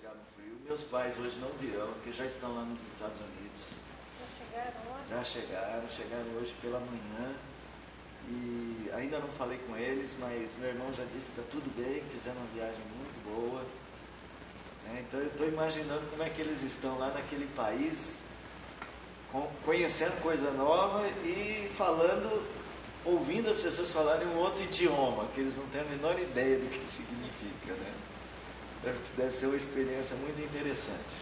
ficar no frio. Meus pais hoje não virão, porque já estão lá nos Estados Unidos. Já chegaram hoje? Já chegaram hoje pela manhã. E ainda não falei com eles, mas meu irmão já disse que está tudo bem, fizeram uma viagem muito boa. Então eu estou imaginando como é que eles estão lá naquele país, conhecendo coisa nova e falando, ouvindo as pessoas falarem um outro idioma, que eles não têm a menor ideia do que significa, né? Deve ser uma experiência muito interessante.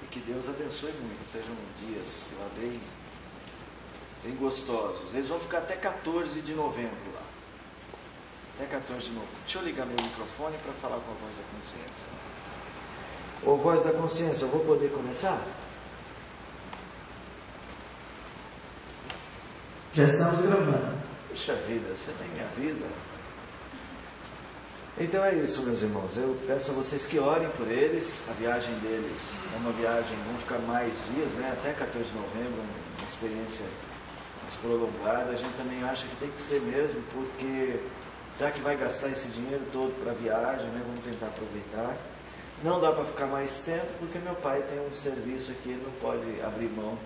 E que Deus abençoe muito, sejam dias lá bem gostosos. Eles vão ficar até 14 de novembro lá. Até 14 de novembro. Deixa eu ligar meu microfone para falar com a voz da consciência. Ô voz da consciência, eu vou poder começar? Já estamos gravando. Puxa vida, você nem me avisa. Então é isso, meus irmãos. Eu peço a vocês que orem por eles. A viagem deles é uma viagem, vão ficar mais dias, né? Até 14 de novembro, uma experiência mais prolongada. A gente também acha que tem que ser mesmo, porque já que vai gastar esse dinheiro todo para a viagem, né? Vamos tentar aproveitar. Não dá para ficar mais tempo, porque meu pai tem um serviço aqui, ele não pode abrir mão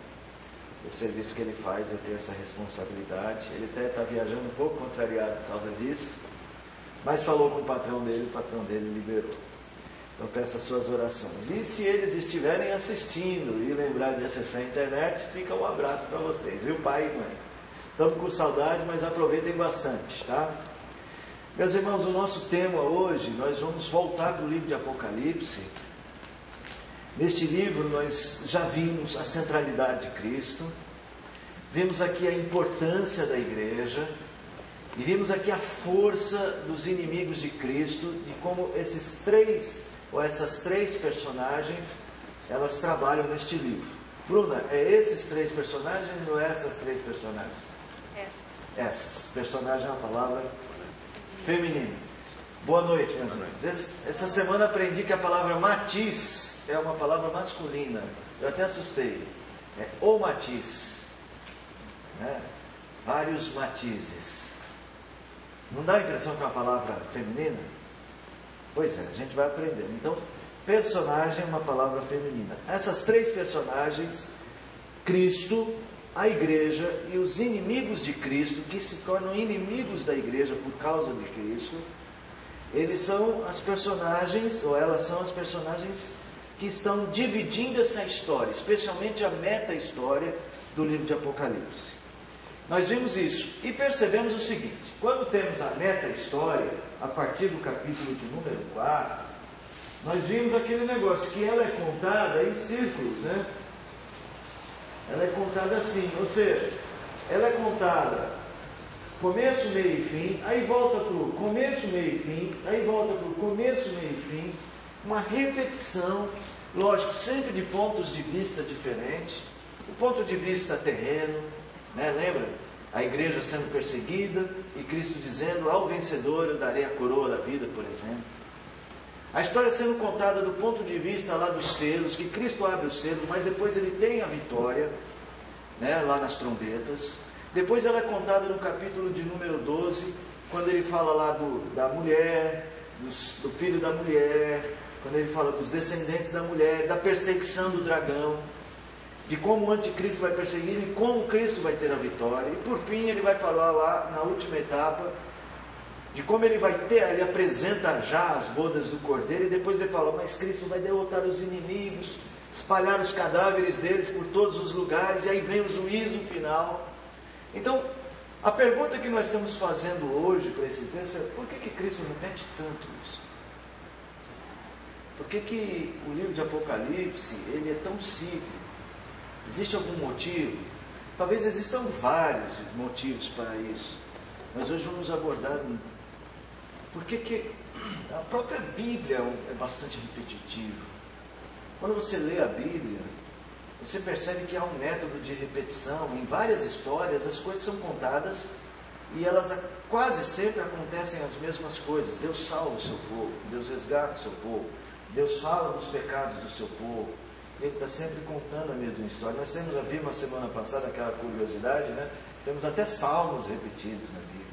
do serviço que ele faz, ele tem essa responsabilidade. Ele até está viajando um pouco contrariado por causa disso, mas falou com o patrão dele liberou. Então peço as suas orações. E se eles estiverem assistindo e lembrar de acessar a internet, fica um abraço para vocês, viu, pai e mãe? Estamos com saudade, mas aproveitem bastante, tá? Meus irmãos, o nosso tema hoje, nós vamos voltar para o livro de Apocalipse. Neste livro nós já vimos a centralidade de Cristo, vimos aqui a importância da igreja, e vimos aqui a força dos inimigos de Cristo, de como essas três personagens, elas trabalham neste livro. Bruna, é esses três personagens ou essas três personagens? Essas. Personagem é uma palavra feminina. Boa noite, meus irmãos. Essa semana aprendi que a palavra matiz é uma palavra masculina. Eu até assustei. É o matiz. Né? Vários matizes. Não dá a impressão que é uma palavra feminina? Pois é, a gente vai aprender. Então, personagem é uma palavra feminina. Essas três personagens, Cristo, a igreja e os inimigos de Cristo, que se tornam inimigos da igreja por causa de Cristo, eles são as personagens, ou elas são as personagens que estão dividindo essa história, especialmente a meta-história do livro de Apocalipse. Nós vimos isso e percebemos o seguinte: quando temos a meta-história, a partir do capítulo de número 4, nós vimos aquele negócio, que ela é contada em círculos, né? Ela é contada assim, ou seja, ela é contada começo, meio e fim, aí volta para o começo, meio e fim, aí volta para o começo, meio e fim, uma repetição, lógico, sempre de pontos de vista diferentes, o ponto de vista terreno, né? Lembra? A igreja sendo perseguida e Cristo dizendo: ao vencedor eu darei a coroa da vida, por exemplo. A história sendo contada do ponto de vista lá dos selos, que Cristo abre os selos, mas depois ele tem a vitória, né, lá nas trombetas. Depois ela é contada no capítulo de número 12, quando ele fala lá da mulher, do filho da mulher, quando ele fala dos descendentes da mulher, da perseguição do dragão, de como o anticristo vai perseguir e como Cristo vai ter a vitória. E por fim ele vai falar lá na última etapa de como ele vai ter, ele apresenta já as bodas do Cordeiro, e depois ele fala: mas Cristo vai derrotar os inimigos, espalhar os cadáveres deles por todos os lugares, e aí vem o juízo final. Então, a pergunta que nós estamos fazendo hoje para esse texto é: por que Cristo repete tanto isso? Por que o livro de Apocalipse ele é tão cíclico? Existe algum motivo? Talvez existam vários motivos para isso, mas hoje vamos abordar por que a própria Bíblia é bastante repetitiva. Quando você lê a Bíblia, você percebe que há um método de repetição. Em várias histórias as coisas são contadas e elas quase sempre acontecem as mesmas coisas. Deus salva o seu povo, Deus resgata o seu povo, Deus fala dos pecados do seu povo. Ele está sempre contando a mesma história. Nós temos, já vimos na semana passada aquela curiosidade, né? Temos até salmos repetidos na Bíblia,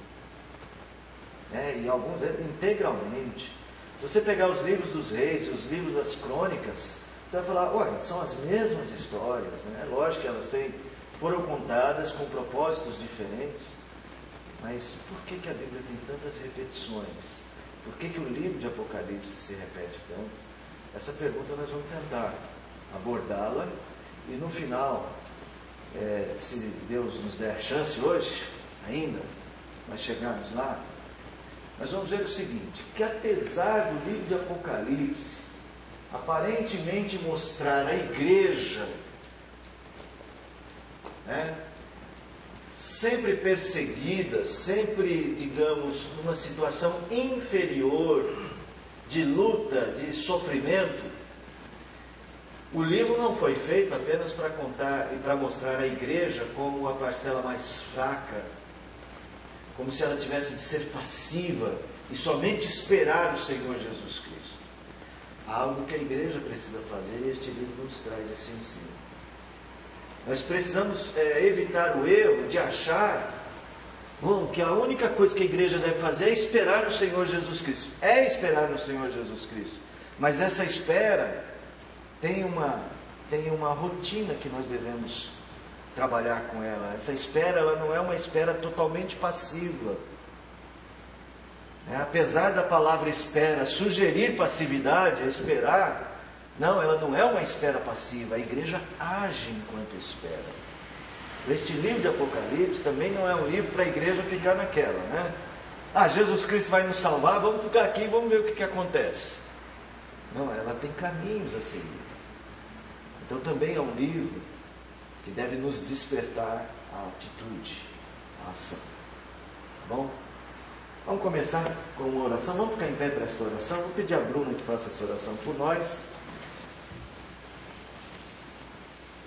né? E alguns integralmente. Se você pegar os livros dos reis e os livros das crônicas, você vai falar, olha, são as mesmas histórias, né? É lógico que elas foram contadas com propósitos diferentes, mas por que a Bíblia tem tantas repetições? Por que o livro de Apocalipse se repete tanto? Essa pergunta nós vamos tentar abordá-la, e no final, se Deus nos der a chance hoje, ainda, nós chegarmos lá, nós vamos ver o seguinte, que apesar do livro de Apocalipse aparentemente mostrar a igreja, né, sempre perseguida, sempre, digamos, numa situação inferior, de luta, de sofrimento, o livro não foi feito apenas para contar e para mostrar a igreja como a parcela mais fraca, como se ela tivesse de ser passiva e somente esperar o Senhor Jesus Cristo. Algo que a igreja precisa fazer, e este livro nos traz esse ensino. Nós precisamos evitar o erro de achar que a única coisa que a igreja deve fazer é esperar no Senhor Jesus Cristo. É esperar no Senhor Jesus Cristo. Mas essa espera tem uma rotina que nós devemos trabalhar com ela. Essa espera, ela não é uma espera totalmente passiva. Apesar da palavra espera sugerir passividade, esperar, não, ela não é uma espera passiva. A igreja age enquanto espera. Este livro de Apocalipse também não é um livro para a igreja ficar naquela, né? Jesus Cristo vai nos salvar, vamos ficar aqui e vamos ver o que acontece. Não, ela tem caminhos a seguir. Então também é um livro que deve nos despertar a atitude, a ação. Tá bom? Vamos começar com uma oração. Vamos ficar em pé para esta oração. Vou pedir a Bruna que faça essa oração por nós.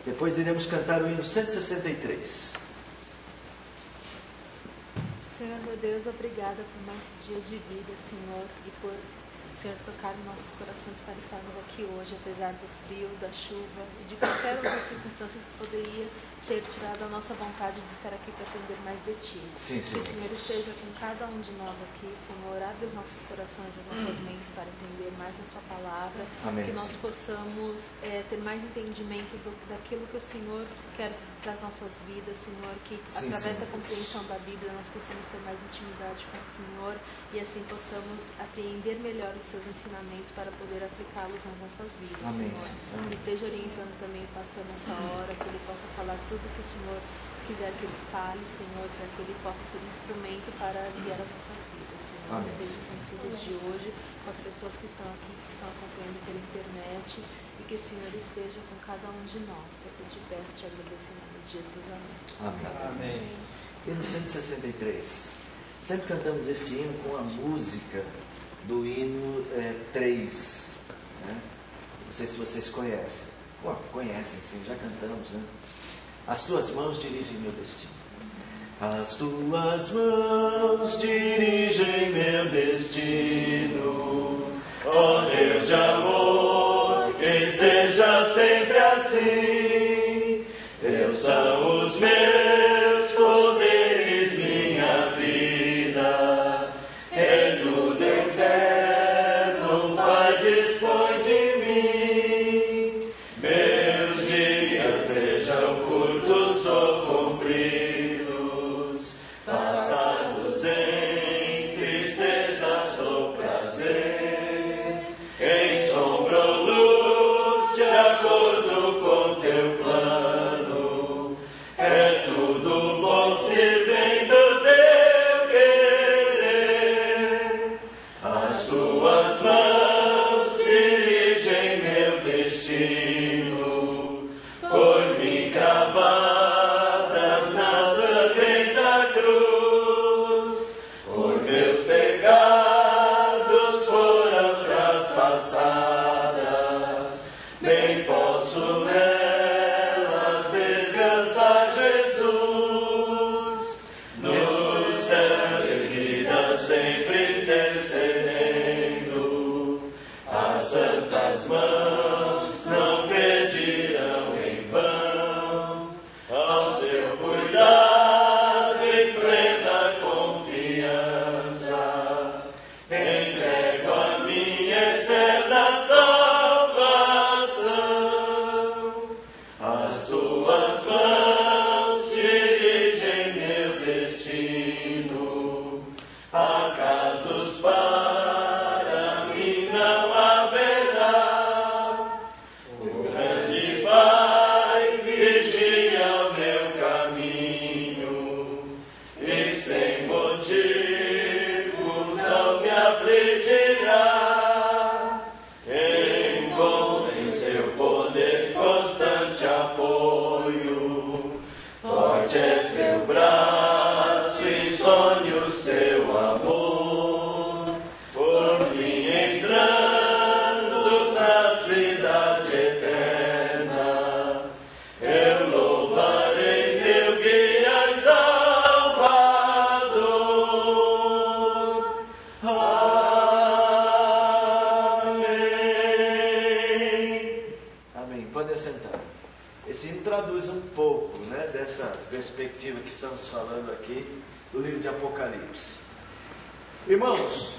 Depois iremos cantar o hino 163. Senhor meu Deus, obrigada por mais esse dia de vida, Senhor, e por o Senhor tocar em nossos corações para estarmos aqui hoje, apesar do frio, da chuva e de qualquer outra circunstância que poderia ter tirado a nossa vontade de estar aqui para aprender mais de Ti. Sim, que o Senhor esteja com cada um de nós aqui, Senhor, abre os nossos corações, as nossas mentes para entender mais a Sua palavra. Amém, que nós Senhor. possamos ter mais entendimento daquilo que o Senhor quer para as nossas vidas, Senhor, que Sim, através Senhor. da compreensão da Bíblia nós possamos ter mais intimidade com o Senhor e assim possamos apreender melhor os Seus ensinamentos para poder aplicá-los nas nossas vidas, Amém, Senhor. Senhor. Amém. Que esteja orientando também o pastor nessa hora, que ele possa falar tudo que o Senhor quiser que ele fale, Senhor, para que ele possa ser instrumento para guiar as nossas vidas, Senhor. Amém. Esteja com os estudos de hoje, com as pessoas que estão aqui, que estão acompanhando pela internet, e que o Senhor esteja com cada um de nós. Eu te peço, te agradeço em nome de Jesus. Amém. Amém. Amém. Hino 163. Sempre cantamos este hino com a música do hino 3. Né? Não sei se vocês conhecem. Conhecem sim, já cantamos, né? As tuas mãos dirigem meu destino. As tuas mãos dirigem meu destino. Ó Deus de amor, que seja sempre assim. Teus são os meus poderes, minha vida. Em tudo eterno, Pai, dispõe de mim. Meus dias sejam curtos ou compridos, passados em tristezas ou prazer, em sombra ou luz, de acordo com teu plano. É tudo bom se vem do teu querer. As tuas mãos dirigem meu destino, por mim cravadas na sangrenta cruz. Por meus pecados foram traspassadas, bem posso nelas descansar, Jesus. Nos céus erguida sempre intercedendo, as santas mãos não pedirão em vão. Ao seu cuidado e plena confiança, entrego a minha podem assentar. Esse hino traduz um pouco, né, dessa perspectiva que estamos falando aqui do livro de Apocalipse. Irmãos,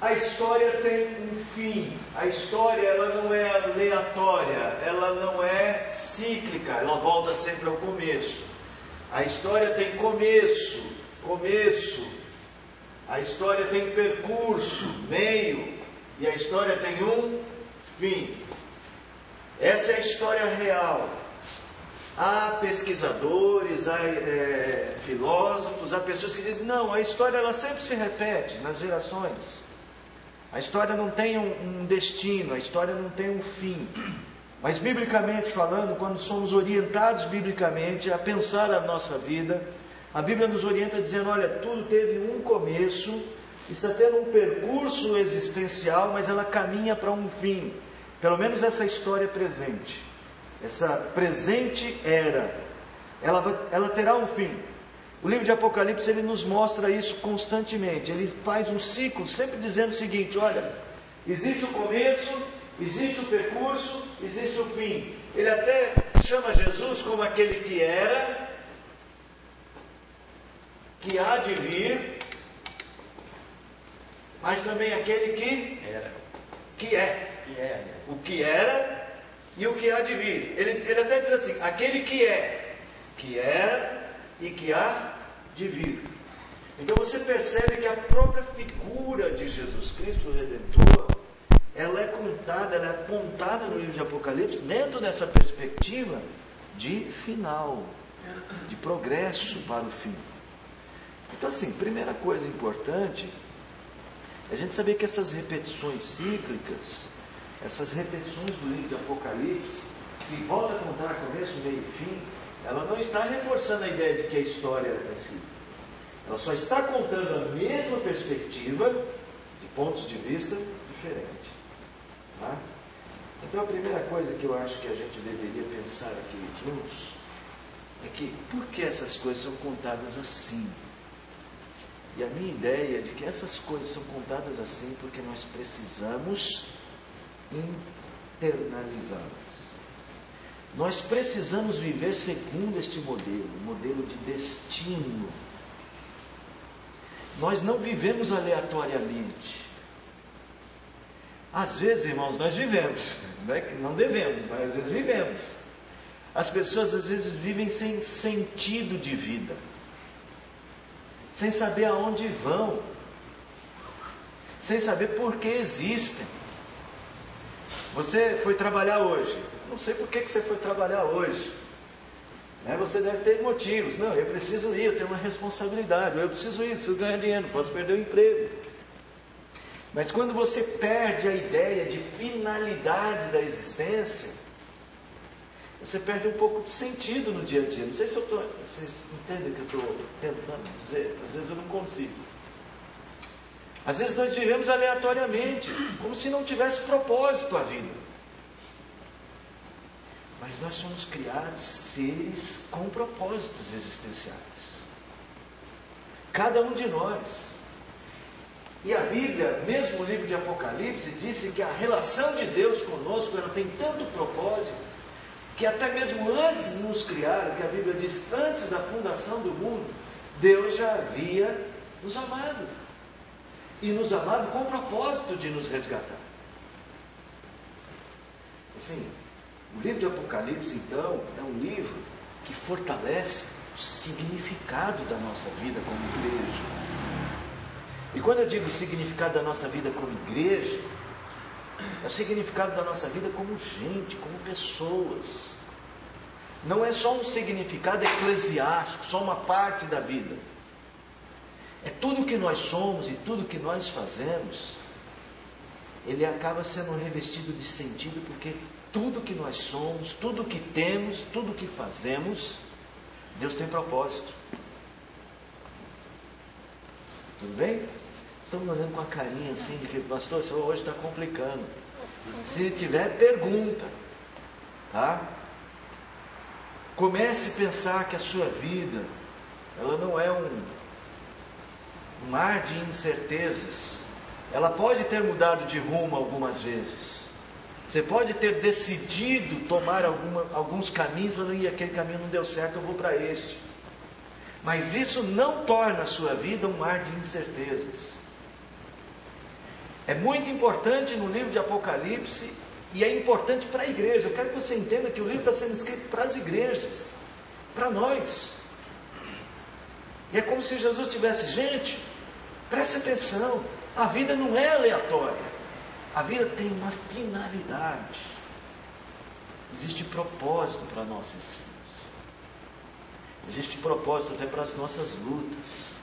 a história tem um fim. A história, ela não é aleatória, ela não é cíclica, ela volta sempre ao começo. A história tem começo. A história tem percurso, meio, e a história tem um fim. Essa é a história real. Há pesquisadores, há filósofos, há pessoas que dizem, não, a história ela sempre se repete nas gerações. A história não tem um destino, a história não tem um fim. Mas biblicamente falando, quando somos orientados biblicamente a pensar a nossa vida, a Bíblia nos orienta dizendo, olha, tudo teve um começo, está tendo um percurso existencial, mas ela caminha para um fim. Pelo menos essa história presente. Essa presente era, ela terá um fim. O livro de Apocalipse, ele nos mostra isso constantemente. Ele faz um ciclo, sempre dizendo o seguinte, olha, existe o começo, existe o percurso, existe o fim. Ele até chama Jesus como aquele que era, que há de vir, mas também aquele que é. O que era e o que há de vir. Ele até diz assim, aquele que é, que era e que há de vir. Então você percebe que a própria figura de Jesus Cristo, o Redentor, ela é contada, ela é apontada no livro de Apocalipse dentro dessa perspectiva de final, de progresso para o fim. Então assim, primeira coisa importante é a gente saber que essas repetições cíclicas, essas repetições do livro de Apocalipse, que volta a contar começo, meio e fim, ela não está reforçando a ideia de que a história é cíclica. Ela só está contando a mesma perspectiva de pontos de vista diferentes. Tá? Então a primeira coisa que eu acho que a gente deveria pensar aqui juntos é que por que essas coisas são contadas assim? E a minha ideia é de que essas coisas são contadas assim porque nós precisamos internalizá-las. Nós precisamos viver segundo este modelo, modelo de destino. Nós não vivemos aleatoriamente. Às vezes, irmãos, nós vivemos, não devemos, mas às vezes vivemos. As pessoas às vezes vivem sem sentido de vida, sem saber aonde vão, sem saber por que existem. Você foi trabalhar hoje, não sei por que você foi trabalhar hoje, né? Você deve ter motivos, não, eu preciso ir, eu tenho uma responsabilidade, eu preciso ir, preciso ganhar dinheiro, posso perder o emprego. Mas quando você perde a ideia de finalidade da existência, você perde um pouco de sentido no dia a dia. Não sei se vocês entendem o que eu estou tentando dizer, às vezes eu não consigo. Às vezes nós vivemos aleatoriamente, como se não tivesse propósito a vida. Mas nós somos criados seres com propósitos existenciais. Cada um de nós. E a Bíblia, mesmo o livro de Apocalipse, disse que a relação de Deus conosco, ela tem tanto propósito, que até mesmo antes de nos criar, que a Bíblia diz, antes da fundação do mundo, Deus já havia nos amado. E nos amado com o propósito de nos resgatar. Assim, o livro de Apocalipse, então, é um livro que fortalece o significado da nossa vida como igreja. E quando eu digo o significado da nossa vida como igreja, é o significado da nossa vida como gente, como pessoas. Não é só um significado eclesiástico, só uma parte da vida. É tudo que nós somos e tudo que nós fazemos, ele acaba sendo revestido de sentido, porque tudo que nós somos, tudo que temos, tudo que fazemos, Deus tem propósito. Tudo bem? Estamos olhando com a carinha assim, de que, pastor, isso hoje está complicando. Se tiver, pergunta. Tá? Comece a pensar que a sua vida, ela não é um mar de incertezas. Ela pode ter mudado de rumo algumas vezes. Você pode ter decidido tomar alguns caminhos, e aquele caminho não deu certo, eu vou para este. Mas isso não torna a sua vida um mar de incertezas. É muito importante no livro de Apocalipse, e é importante para a igreja. Eu quero que você entenda que o livro está sendo escrito para as igrejas, para nós. E é como se Jesus tivesse, gente, preste atenção, a vida não é aleatória. A vida tem uma finalidade. Existe propósito para a nossa existência. Existe propósito até para as nossas lutas.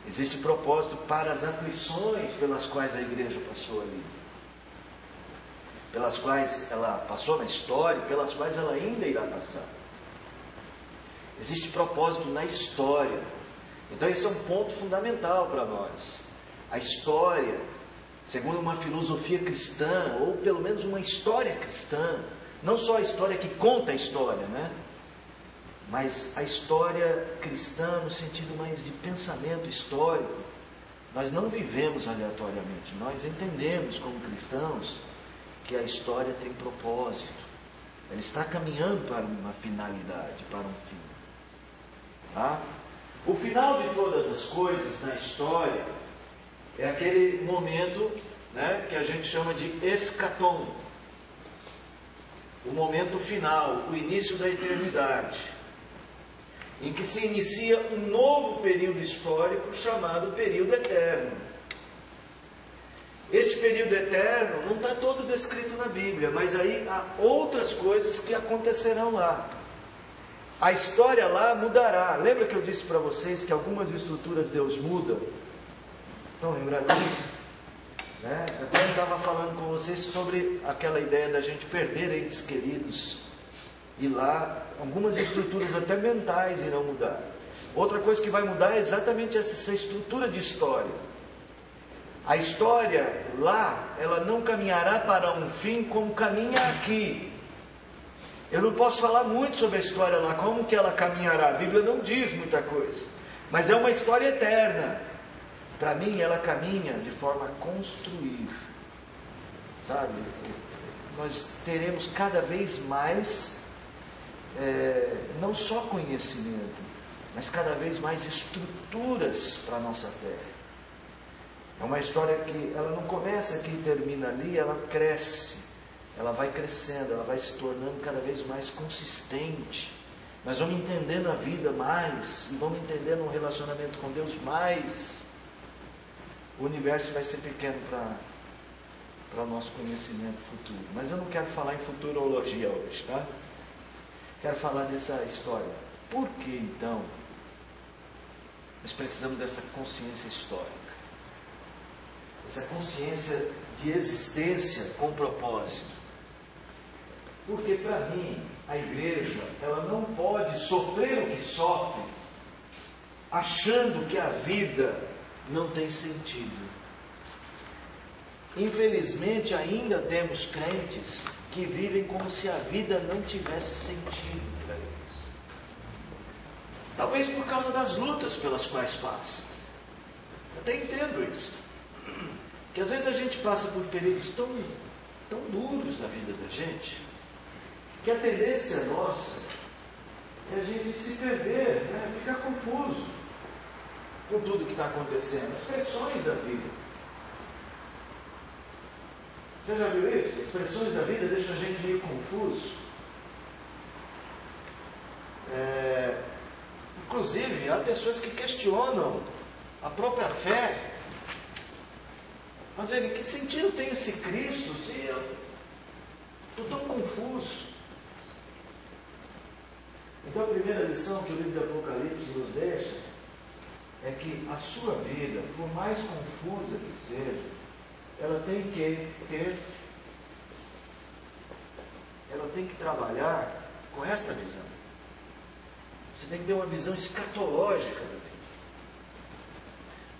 Existe propósito para as aflições pelas quais a igreja passou ali. Pelas quais ela passou na história, pelas quais ela ainda irá passar. Existe propósito na história. Então esse é um ponto fundamental para nós. A história, segundo uma filosofia cristã, ou pelo menos uma história cristã, não só a história que conta a história, né? Mas a história cristã no sentido mais de pensamento histórico. Nós não vivemos aleatoriamente, nós entendemos como cristãos que a história tem propósito. Ela está caminhando para uma finalidade, para um fim. Tá? O final de todas as coisas na história é aquele momento, né, que a gente chama de escatom. O momento final, o início da eternidade, em que se inicia um novo período histórico chamado período eterno. Este período eterno não está todo descrito na Bíblia, mas aí há outras coisas que acontecerão lá. A história lá mudará. Lembra que eu disse para vocês que algumas estruturas Deus muda? Estão lembrados disso? Né? Até eu estava falando com vocês sobre aquela ideia da gente perder entes queridos. E lá, algumas estruturas até mentais irão mudar. Outra coisa que vai mudar é exatamente essa estrutura de história. A história lá, ela não caminhará para um fim como caminha aqui. Eu não posso falar muito sobre a história lá, como que ela caminhará. A Bíblia não diz muita coisa. Mas é uma história eterna. Para mim, ela caminha de forma a construir. Sabe? Nós teremos cada vez mais, não só conhecimento, mas cada vez mais estruturas para a nossa fé. É uma história que ela não começa aqui e termina ali, ela cresce. Ela vai crescendo, ela vai se tornando cada vez mais consistente. Nós vamos entendendo a vida mais, e vamos entendendo um relacionamento com Deus mais. O universo vai ser pequeno para o nosso conhecimento futuro. Mas eu não quero falar em futurologia hoje, tá? Quero falar dessa história. Por que então nós precisamos dessa consciência histórica? Essa consciência de existência com propósito. Porque para mim, a igreja, ela não pode sofrer o que sofre, achando que a vida não tem sentido. Infelizmente, ainda temos crentes que vivem como se a vida não tivesse sentido para eles. Talvez por causa das lutas pelas quais passam. Eu até entendo isso. Que às vezes a gente passa por períodos tão duros na vida da gente, que a tendência nossa é a gente se perder, né? Ficar confuso com tudo que está acontecendo, as pressões da vida. Você já viu isso? As pressões da vida deixam a gente meio confuso. Inclusive, há pessoas que questionam a própria fé. Mas ele, que sentido tem esse Cristo se eu estou tão confuso? Então a primeira lição que o livro de Apocalipse nos deixa é que a sua vida, por mais confusa que seja, ela tem que trabalhar com esta visão. Você tem que ter uma visão escatológica da vida.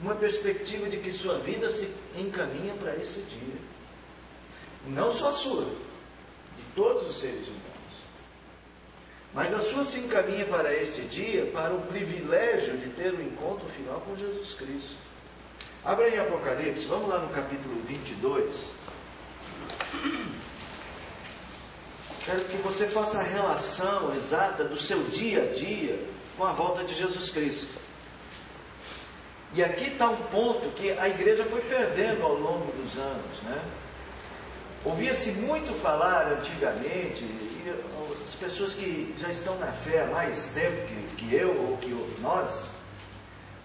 Uma perspectiva de que sua vida se encaminha para esse dia. Não só a sua, de todos os seres humanos. Mas a sua se encaminha para este dia, para o privilégio de ter o encontro final com Jesus Cristo. Abra em Apocalipse, vamos lá no capítulo 22. quero que você faça a relação exata do seu dia a dia com a volta de Jesus Cristo. E aqui está um ponto que a igreja foi perdendo ao longo dos anos, né? Ouvia-se muito falar antigamente, e as pessoas que já estão na fé há mais tempo que eu ou que nós,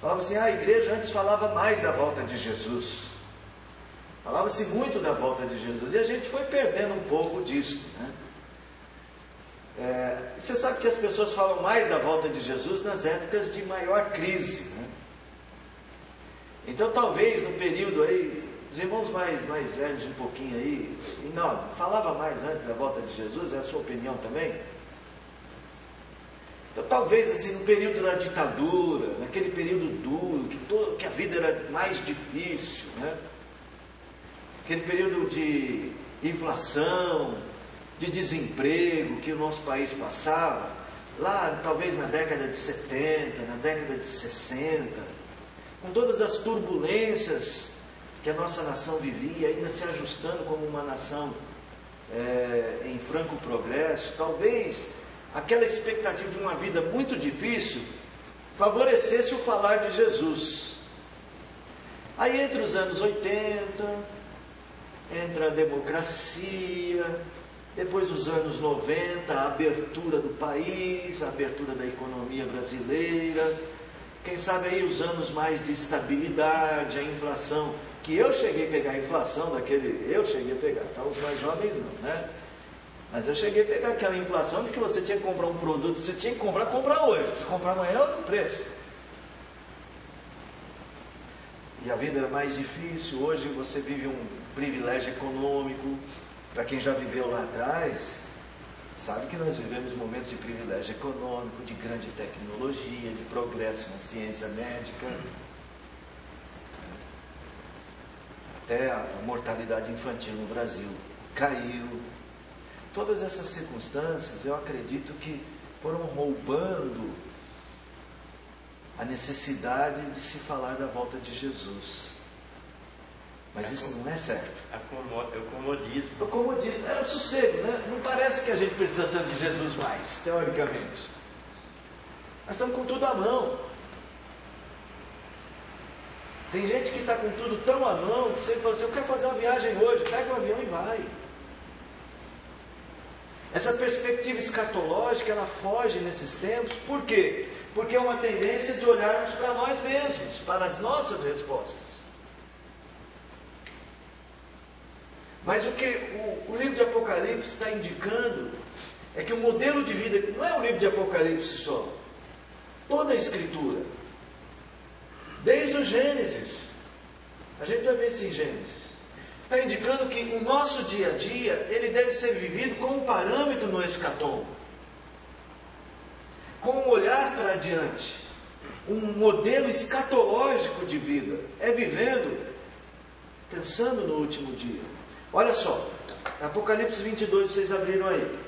falavam assim, a igreja antes falava mais da volta de Jesus. Falava-se muito da volta de Jesus, e a gente foi perdendo um pouco disso, né? Você sabe que as pessoas falam mais da volta de Jesus nas épocas de maior crise, né? Então talvez no período aí, os irmãos mais velhos um pouquinho aí, não, falava mais antes da volta de Jesus, é a sua opinião também? Então talvez assim no período da ditadura, naquele período duro, que a vida era mais difícil, né? Aquele período de inflação, de desemprego que o nosso país passava, lá talvez na década de 70, na década de 60, com todas as turbulências que a nossa nação vivia, ainda se ajustando como uma nação em franco progresso, talvez aquela expectativa de uma vida muito difícil favorecesse o falar de Jesus. Aí entre os anos 80, entra a democracia, depois os anos 90, a abertura do país, a abertura da economia brasileira, quem sabe aí os anos mais de estabilidade, a inflação, que eu cheguei a pegar a inflação eu cheguei a pegar, tá? Os mais jovens não, né? Mas eu cheguei a pegar aquela inflação de que você tinha que comprar um produto, você tinha que comprar hoje, se comprar amanhã é outro preço. E a vida era mais difícil, hoje você vive um privilégio econômico. Para quem já viveu lá atrás, sabe que nós vivemos momentos de privilégio econômico, de grande tecnologia, de progresso na ciência médica. Até a mortalidade infantil no Brasil caiu. Todas essas circunstâncias, eu acredito que foram roubando a necessidade de se falar da volta de Jesus. Mas isso não é certo. É o comodismo. O comodismo, é o sossego, né? Não parece que a gente precisa tanto de Jesus mais, teoricamente. Nós estamos com tudo à mão. Tem gente que está com tudo tão à mão, que você fala assim, eu quero fazer uma viagem hoje, pega um avião e vai. Essa perspectiva escatológica, ela foge nesses tempos. Por quê? Porque é uma tendência de olharmos para nós mesmos, para as nossas respostas. Mas o que o livro de Apocalipse está indicando é que o modelo de vida, não é o livro de Apocalipse só, toda a Escritura, desde o Gênesis, a gente vai ver isso em Gênesis, está indicando que o nosso dia a dia, ele deve ser vivido com um parâmetro no escatom, com um olhar para diante, um modelo escatológico de vida, é vivendo, pensando no último dia. Olha só, Apocalipse 22, vocês abriram aí.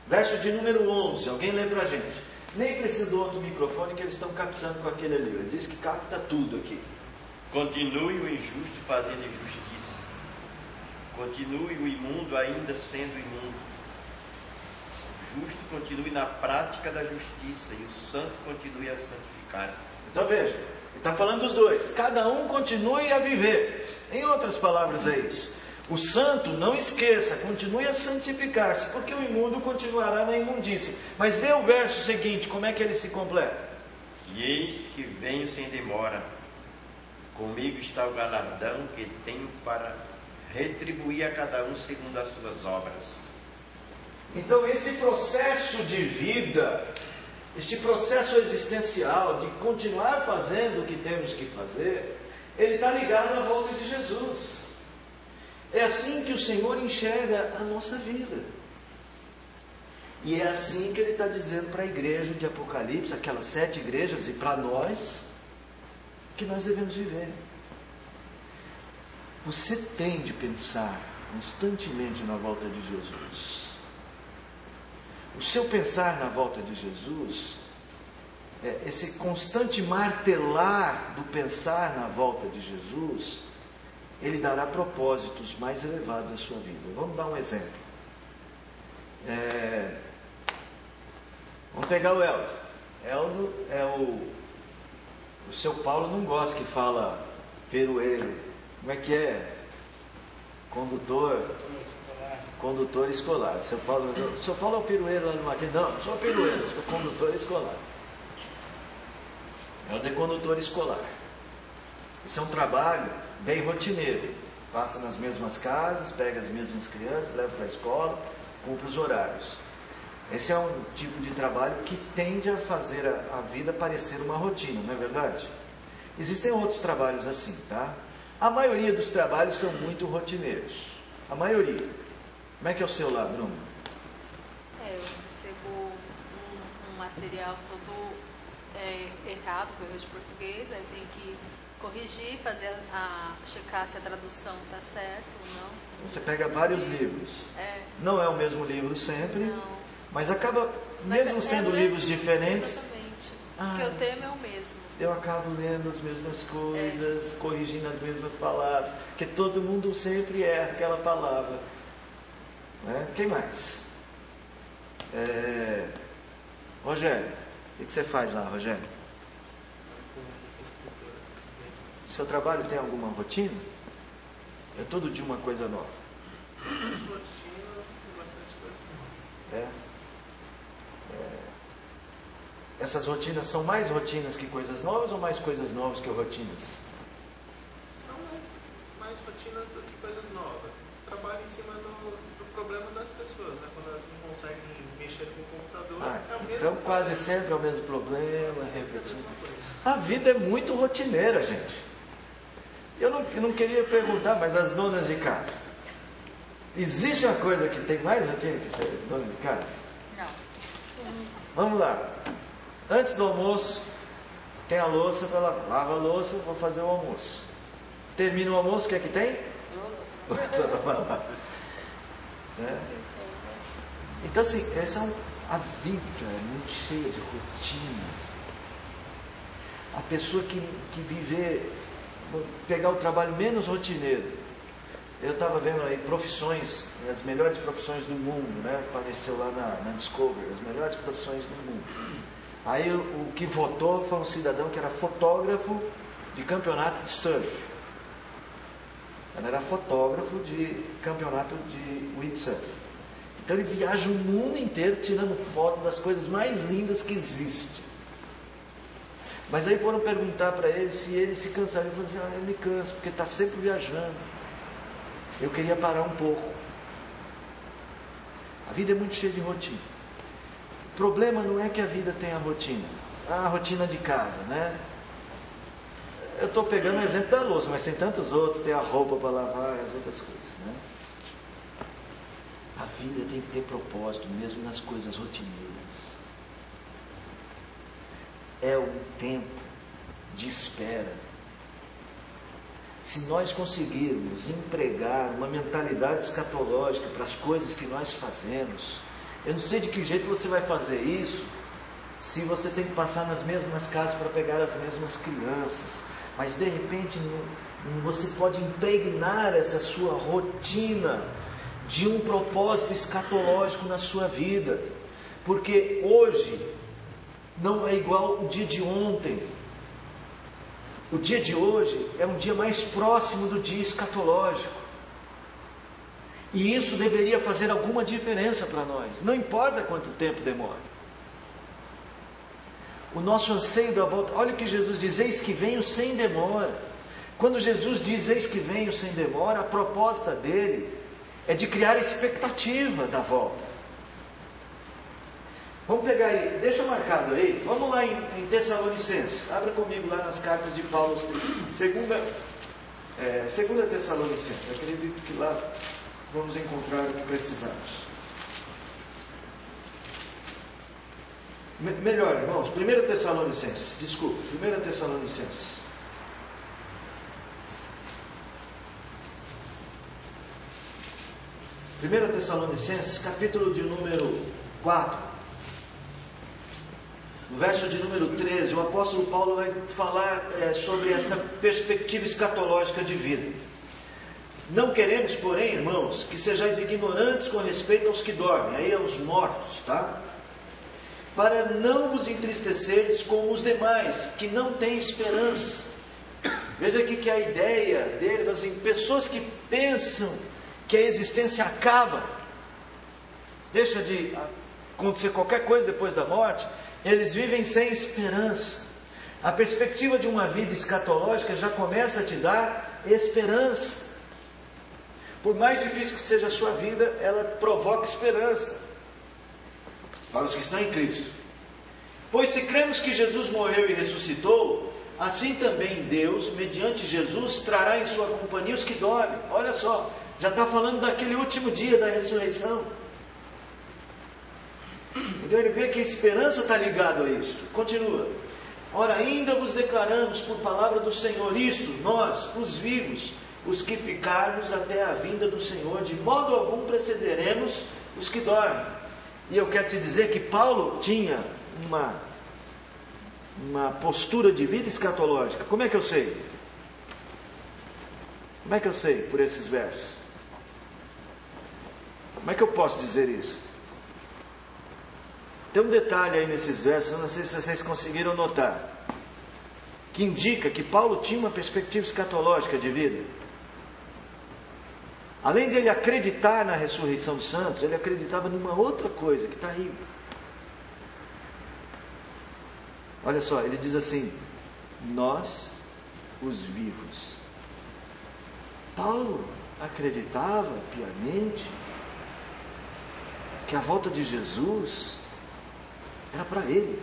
Verso de número 11, alguém lê para a gente. Nem precisa do outro microfone que eles estão captando com aquele ali. Ele diz que capta tudo aqui. Continue o injusto fazendo injustiça. Continue o imundo ainda sendo imundo. O justo continue na prática da justiça e o santo continue a santificar-se. Então veja, ele está falando dos dois. Cada um continue a viver. Em outras palavras é isso. O santo, não esqueça, continue a santificar-se, porque o imundo continuará na imundície. Mas vê o verso seguinte, como é que ele se completa? E eis que venho sem demora. Comigo está o galardão que tenho para retribuir a cada um segundo as suas obras. Então esse processo de vida, este processo existencial de continuar fazendo o que temos que fazer, ele está ligado à volta de Jesus. É assim que o Senhor enxerga a nossa vida. E é assim que Ele está dizendo para a igreja de Apocalipse, aquelas 7 igrejas, e para nós, que nós devemos viver. Você tem de pensar constantemente na volta de Jesus. O seu pensar na volta de Jesus, esse constante martelar do pensar na volta de Jesus, ele dará propósitos mais elevados à sua vida. Vamos dar um exemplo. Vamos pegar o Eldo. Eldo é o seu Paulo não gosta que fala peroeiro. Como é que é? Condutor escolar. Seu Paulo é o peroeiro lá no Mackenzie. Não, não sou peroeiro, sou condutor escolar. Eldo é condutor escolar. Esse é um trabalho bem rotineiro. Passa nas mesmas casas, pega as mesmas crianças, leva para a escola, cumpre os horários. Esse é um tipo de trabalho que tende a fazer a vida parecer uma rotina, não é verdade? Existem outros trabalhos assim, tá? A maioria dos trabalhos são muito rotineiros. A maioria. Como é que é o seu lá, Bruno? Eu recebo um material todo errado, com erro de português, aí tem que corrigir, checar se a tradução está certa ou não. Você pega vários livros. Não é o mesmo livro sempre, mas acaba, mesmo sendo livros diferentes. Exatamente. Porque o tema é o mesmo. Eu acabo lendo as mesmas coisas, corrigindo as mesmas palavras, porque todo mundo sempre erra aquela palavra. Quem mais? Rogério, o que você faz lá, Rogério? Seu trabalho tem alguma rotina? É todo dia uma coisa nova? Rotinas e bastante coisas. Essas rotinas são mais rotinas que coisas novas ou mais coisas novas que rotinas? São mais rotinas do que coisas novas. Trabalho em cima do problema das pessoas, né? Quando elas não conseguem mexer com o computador, é o mesmo. Então quase sempre é o mesmo problema, repetindo. A vida é muito rotineira, gente. Eu não queria perguntar, mas as donas de casa, existe uma coisa que tem mais rotina que ser dona de casa? Não. Vamos lá. Antes do almoço, tem a louça para lavar. Lava a louça, vou fazer o almoço. Termina o almoço, o que é que tem? Louça para lavar. Então assim, a vida é muito cheia de rotina. A pessoa que viver, pegar o trabalho menos rotineiro. Eu estava vendo aí profissões, as melhores profissões do mundo, né? Apareceu lá na Discovery, as melhores profissões do mundo. Aí o que votou foi um cidadão que era fotógrafo de campeonato de surf. Ele era fotógrafo de campeonato de windsurf. Então ele viaja o mundo inteiro tirando foto das coisas mais lindas que existem. Mas aí foram perguntar para ele se ele se cansaria. Ele falou assim, eu me canso, porque está sempre viajando. Eu queria parar um pouco. A vida é muito cheia de rotina. O problema não é que a vida tenha rotina. A rotina de casa, né? Eu estou pegando o exemplo da louça, mas tem tantos outros. Tem a roupa para lavar e as outras coisas, né? A vida tem que ter propósito, mesmo nas coisas rotineiras. É um tempo de espera. Se nós conseguirmos empregar uma mentalidade escatológica para as coisas que nós fazemos, eu não sei de que jeito você vai fazer isso, se você tem que passar nas mesmas casas para pegar as mesmas crianças, mas de repente você pode impregnar essa sua rotina de um propósito escatológico na sua vida, porque hoje não é igual o dia de ontem. O dia de hoje é um dia mais próximo do dia escatológico. E isso deveria fazer alguma diferença para nós. Não importa quanto tempo demora. O nosso anseio da volta. Olha o que Jesus diz, eis que venho sem demora. Quando Jesus diz eis que venho sem demora, a proposta dele é de criar expectativa da volta. Vamos pegar aí, deixa marcado aí, vamos lá em Tessalonicenses, abra comigo lá nas cartas de Paulo, segunda Tessalonicenses, acredito que lá vamos encontrar o que precisamos. Melhor, irmãos, 1 Tessalonicenses, desculpa, 1 Tessalonicenses. Capítulo de número 4. No verso de número 13, o apóstolo Paulo vai falar sobre essa perspectiva escatológica de vida. Não queremos, porém, irmãos, que sejais ignorantes com respeito aos que dormem, aí aos mortos, tá? Para não vos entristecerdes como os demais, que não têm esperança. Veja aqui que a ideia dele, assim, pessoas que pensam que a existência acaba, deixa de acontecer qualquer coisa depois da morte, eles vivem sem esperança. A perspectiva de uma vida escatológica já começa a te dar esperança. Por mais difícil que seja a sua vida, ela provoca esperança para os que estão em Cristo. Pois se cremos que Jesus morreu e ressuscitou, assim também Deus, mediante Jesus, trará em sua companhia os que dormem. Olha só, já está falando daquele último dia da ressurreição. Então ele vê que a esperança está ligada a isso. Continua. Ora, ainda vos declaramos por palavra do Senhor isto, nós, os vivos, os que ficarmos até a vinda do Senhor, de modo algum precederemos os que dormem. E eu quero te dizer que Paulo tinha uma postura de vida escatológica. Como é que eu sei? Como é que eu sei por esses versos? Como é que eu posso dizer isso? Tem um detalhe aí nesses versos, eu não sei se vocês conseguiram notar, que indica que Paulo tinha uma perspectiva escatológica de vida. Além dele acreditar na ressurreição dos santos, ele acreditava numa outra coisa que está aí. Olha só, ele diz assim: nós, os vivos. Paulo acreditava piamente que a volta de Jesus era para ele.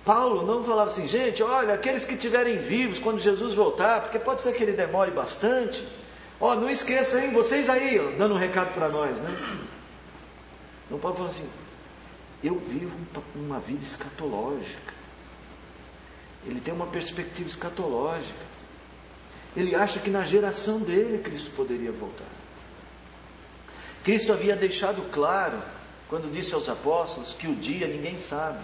Paulo não falava assim, gente, olha, aqueles que estiverem vivos quando Jesus voltar, porque pode ser que ele demore bastante. Ó, não esqueça, hein, vocês aí, ó, dando um recado para nós, né? Então Paulo falou assim, eu vivo uma vida escatológica. Ele tem uma perspectiva escatológica. Ele acha que na geração dele Cristo poderia voltar. Cristo havia deixado claro, quando disse aos apóstolos, que o dia ninguém sabe.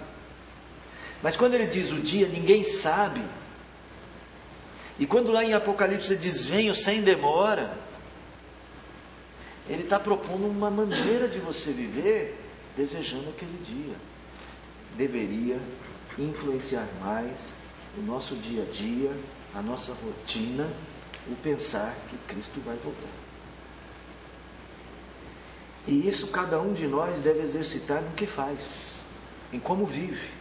Mas quando ele diz o dia ninguém sabe, e quando lá em Apocalipse ele diz venho sem demora, ele está propondo uma maneira de você viver desejando aquele dia. Deveria influenciar mais o nosso dia a dia, a nossa rotina, o pensar que Cristo vai voltar. E isso cada um de nós deve exercitar no que faz, em como vive.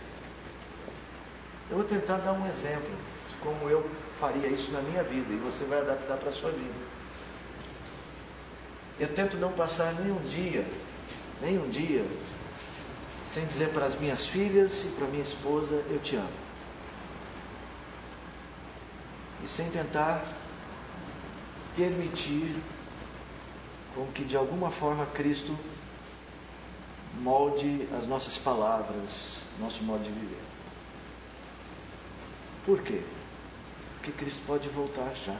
Eu vou tentar dar um exemplo de como eu faria isso na minha vida, e você vai adaptar para a sua vida. Eu tento não passar nenhum dia, sem dizer para as minhas filhas e para minha esposa, eu te amo. E sem tentar permitir com que de alguma forma Cristo molde as nossas palavras, nosso modo de viver. Por quê? Porque Cristo pode voltar já.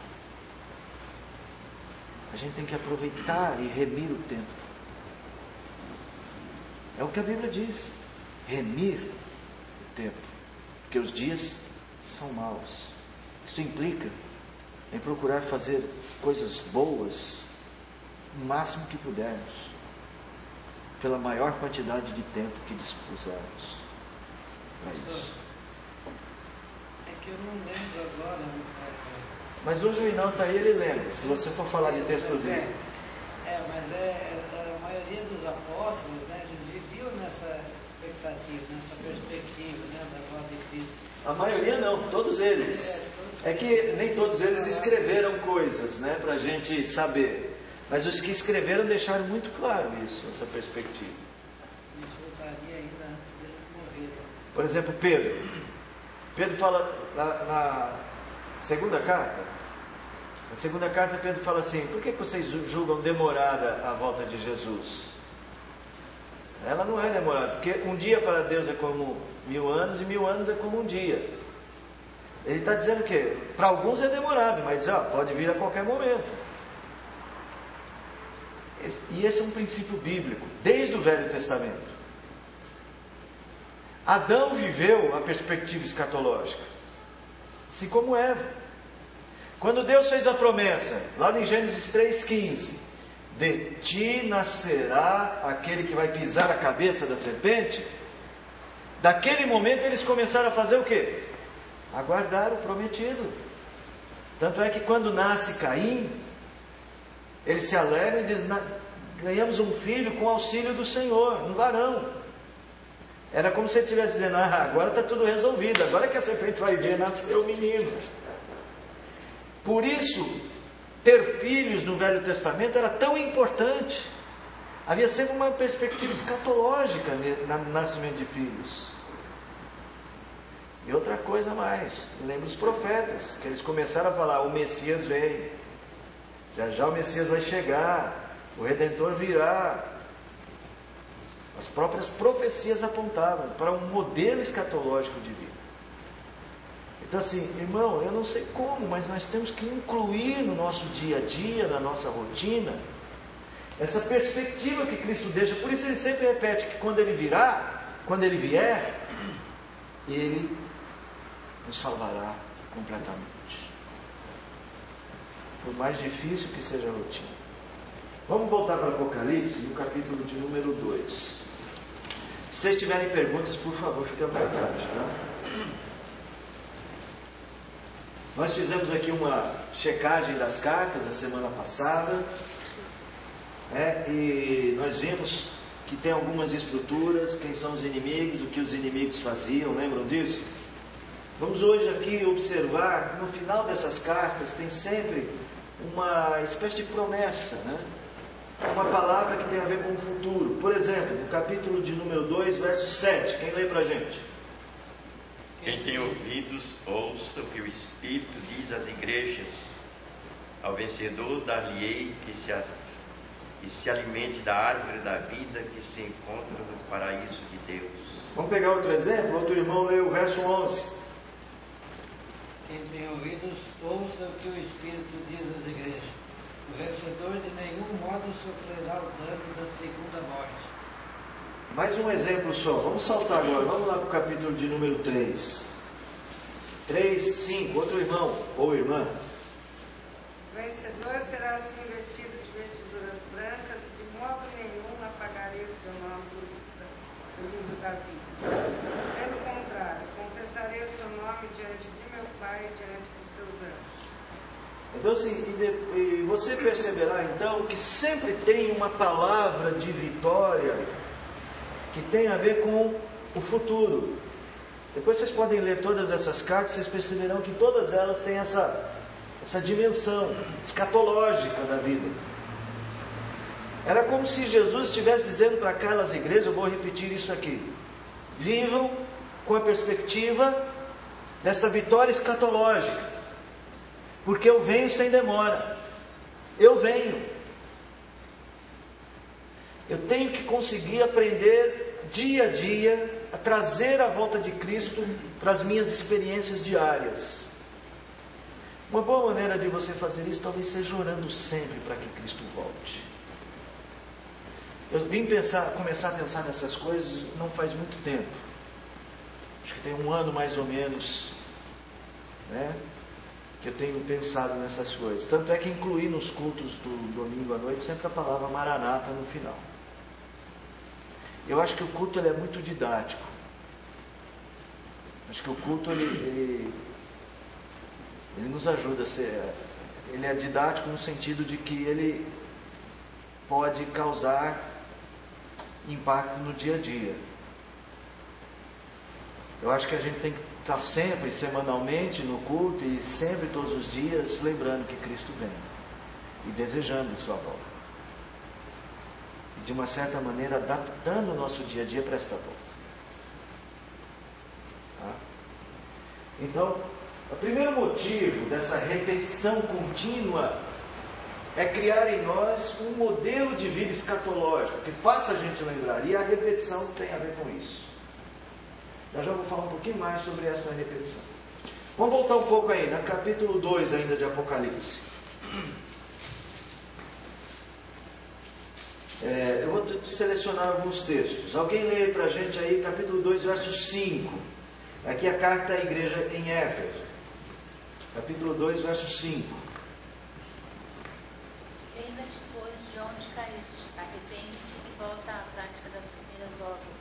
A gente tem que aproveitar e remir o tempo. É o que a Bíblia diz. Remir o tempo. Porque os dias são maus. Isto implica em procurar fazer coisas boas o máximo que pudermos, pela maior quantidade de tempo que dispusermos para isso. Eu não lembro agora. Mas hoje o Inão está aí, ele lembra. Se você for falar de texto dele. A maioria dos apóstolos, né, eles viviam nessa expectativa, nessa perspectiva, né, da volta de Cristo. A maioria não, todos eles. É que nem todos eles escreveram coisas, né, para a gente saber. Mas os que escreveram deixaram muito claro isso, essa perspectiva. Isso voltaria ainda antes deles morrerem. Por exemplo, Pedro. Pedro fala na segunda carta. Na segunda carta Pedro fala assim, por que vocês julgam demorada a volta de Jesus? Ela não é demorada, porque um dia para Deus é como 1000 anos e 1000 anos é como um dia. Ele está dizendo que para alguns é demorado, mas pode vir a qualquer momento. E esse é um princípio bíblico, desde o Velho Testamento. Adão viveu a perspectiva escatológica, assim como Eva. Quando Deus fez a promessa, lá em Gênesis 3,15, de ti nascerá aquele que vai pisar a cabeça da serpente, daquele momento eles começaram a fazer o quê? Aguardar o prometido. Tanto é que quando nasce Caim, eles se alegram e dizem, ganhamos um filho com auxílio do Senhor, um varão. Era como se ele estivesse dizendo, agora está tudo resolvido, agora que a serpente vai ver, nasceu o menino. Por isso, ter filhos no Velho Testamento era tão importante. Havia sempre uma perspectiva escatológica no nascimento de filhos. E outra coisa mais, lembra os profetas, que eles começaram a falar, o Messias vem, já o Messias vai chegar, o Redentor virá. As próprias profecias apontavam para um modelo escatológico de vida. Então assim, irmão, eu não sei como, mas nós temos que incluir no nosso dia a dia, na nossa rotina, essa perspectiva que Cristo deixa. Por isso ele sempre repete que quando ele vier, ele nos salvará completamente. Por mais difícil que seja a rotina. Vamos voltar para o Apocalipse, no capítulo de número 2. Se vocês tiverem perguntas, por favor, fiquem à vontade, tá? Nós fizemos aqui uma checagem das cartas a semana passada, e nós vimos que tem algumas estruturas, quem são os inimigos, o que os inimigos faziam, lembram disso? Vamos hoje aqui observar, no final dessas cartas tem sempre uma espécie de promessa, né? Uma palavra que tem a ver com o futuro. Por exemplo, no capítulo de número 2, verso 7, quem lê para a gente? Quem tem ouvidos, ouça o que o Espírito diz às igrejas. Ao vencedor dar-lhe-ei que se alimente da árvore da vida que se encontra no paraíso de Deus. Vamos pegar outro exemplo? Outro irmão lê o verso 11. Quem tem ouvidos, ouça o que o Espírito diz às igrejas. O vencedor de nenhum modo sofrerá o dano da segunda morte. Mais um exemplo só. Vamos saltar agora. Vamos lá para o capítulo de número 3. 3, 5. Outro irmão ou irmã. O vencedor será assim vestido de vestiduras brancas, de modo nenhum apagarei o seu nome do livro da vida. Pelo contrário, confessarei o seu nome diante de meu Pai e diante dos seus anjos. Então assim, e você perceberá então que sempre tem uma palavra de vitória que tem a ver com o futuro. Depois vocês podem ler todas essas cartas, vocês perceberão que todas elas têm essa dimensão escatológica da vida. Era como se Jesus estivesse dizendo para aquelas igrejas, eu vou repetir isso aqui: vivam com a perspectiva desta vitória escatológica, porque eu venho sem demora. Eu venho. Eu tenho que conseguir aprender dia a dia a trazer a volta de Cristo para as minhas experiências diárias. Uma boa maneira de você fazer isso talvez seja orando sempre para que Cristo volte. Eu vim começar a pensar nessas coisas não faz muito tempo. Acho que tem um ano mais ou menos, né, que eu tenho pensado nessas coisas. Tanto é que incluí nos cultos do domingo à noite sempre a palavra Maranata no final. Eu acho que o culto ele é muito didático. Acho que o culto ele nos ajuda a ser. Ele é didático no sentido de que ele pode causar impacto no dia a dia. Eu acho que a gente tem que estar sempre, semanalmente, no culto e sempre, todos os dias, lembrando que Cristo vem e desejando a sua volta. E de uma certa maneira, adaptando o nosso dia a dia para esta volta. Tá? Então, o primeiro motivo dessa repetição contínua é criar em nós um modelo de vida escatológico que faça a gente lembrar. E a repetição tem a ver com isso. Eu já vou falar um pouquinho mais sobre essa repetição. Vamos voltar um pouco aí, no capítulo 2 ainda de Apocalipse. Eu vou selecionar alguns textos. Alguém lê para a gente aí, capítulo 2, verso 5. Aqui a carta à igreja em Éfeso. Capítulo 2, verso 5. Lembra-te, pois, de onde caíste, arrepende-te e volta à prática das primeiras obras.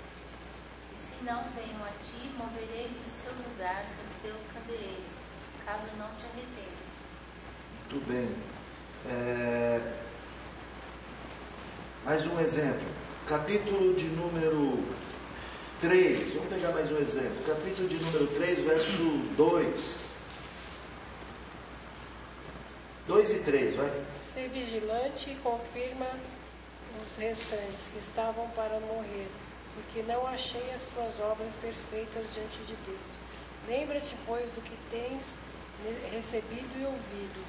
E se não venho a ti, moverei do seu lugar do teu candeeiro, caso não te arrependas. Muito bem. Mais um exemplo. Capítulo de número 3. Vamos pegar mais um exemplo. Capítulo de número 3, verso 2. 2 e 3, vai. Ser vigilante e confirma os restantes que estavam para morrer, porque não achei as tuas obras perfeitas diante de Deus. Lembra-te, pois, do que tens recebido e ouvido,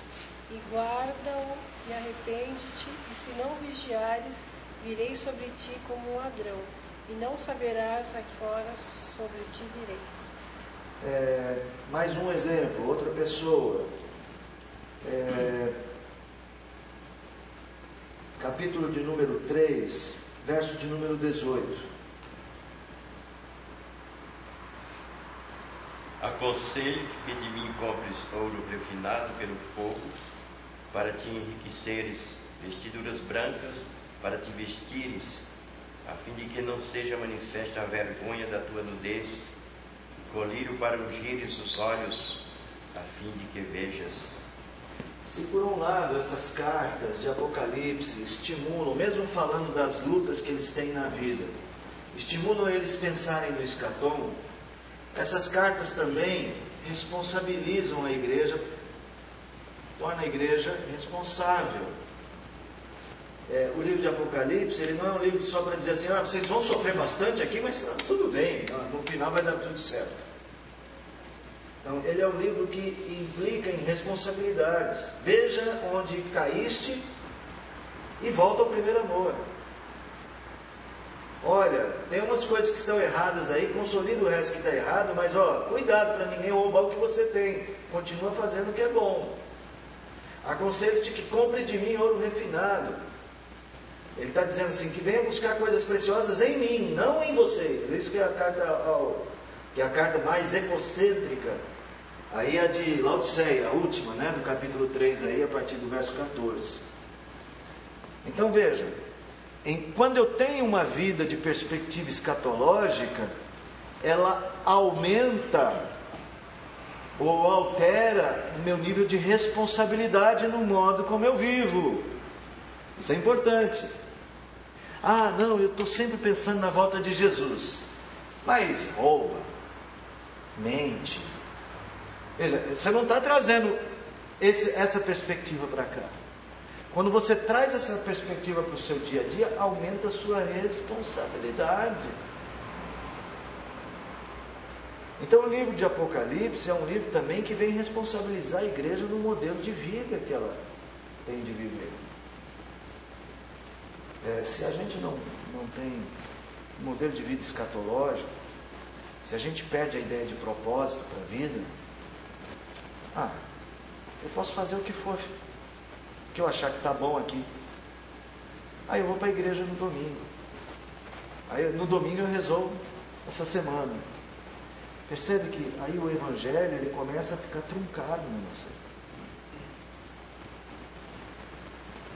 e guarda-o e arrepende-te, e se não vigiares, virei sobre ti como um ladrão, e não saberás a que horas sobre ti virei. Mais um exemplo, outra pessoa. Capítulo de número 3, verso de número 18. Aconselho que de mim compres ouro refinado pelo fogo, para te enriqueceres, vestiduras brancas, para te vestires, a fim de que não seja manifesta a vergonha da tua nudez, e colírio para ungires os olhos, a fim de que vejas. Se por um lado essas cartas de Apocalipse estimulam, mesmo falando das lutas que eles têm na vida, estimulam eles a pensarem no escatom, essas cartas também responsabilizam a igreja, torna a igreja responsável. O livro de Apocalipse, ele não é um livro só para dizer assim, vocês vão sofrer bastante aqui, mas tudo bem, no final vai dar tudo certo. Então, ele é um livro que implica em responsabilidades. Veja onde caíste e volta ao primeiro amor. Olha, tem umas coisas que estão erradas aí, consolida o resto que está errado, mas cuidado para ninguém roubar o que você tem. Continua fazendo o que é bom. Aconselho-te que compre de mim ouro refinado. Ele está dizendo assim, que venha buscar coisas preciosas em mim, não em vocês. Por isso que é a carta mais egocêntrica. Aí a de Laodiceia, a última, do capítulo 3, aí, a partir do verso 14. Então veja, quando eu tenho uma vida de perspectiva escatológica, ela aumenta ou altera o meu nível de responsabilidade no modo como eu vivo. Isso é importante. Não, eu estou sempre pensando na volta de Jesus. Mas rouba, mente. Veja, você não está trazendo essa perspectiva para cá. Quando você traz essa perspectiva para o seu dia a dia, aumenta a sua responsabilidade. Então o livro de Apocalipse é um livro também que vem responsabilizar a igreja no modelo de vida que ela tem de viver. Se a gente não tem um modelo de vida escatológico, se a gente perde a ideia de propósito para a vida, eu posso fazer o que for, o que eu achar que está bom aqui. Aí eu vou para a igreja no domingo. Aí no domingo eu resolvo essa semana. Percebe que aí o evangelho ele começa a ficar truncado na nossa vida.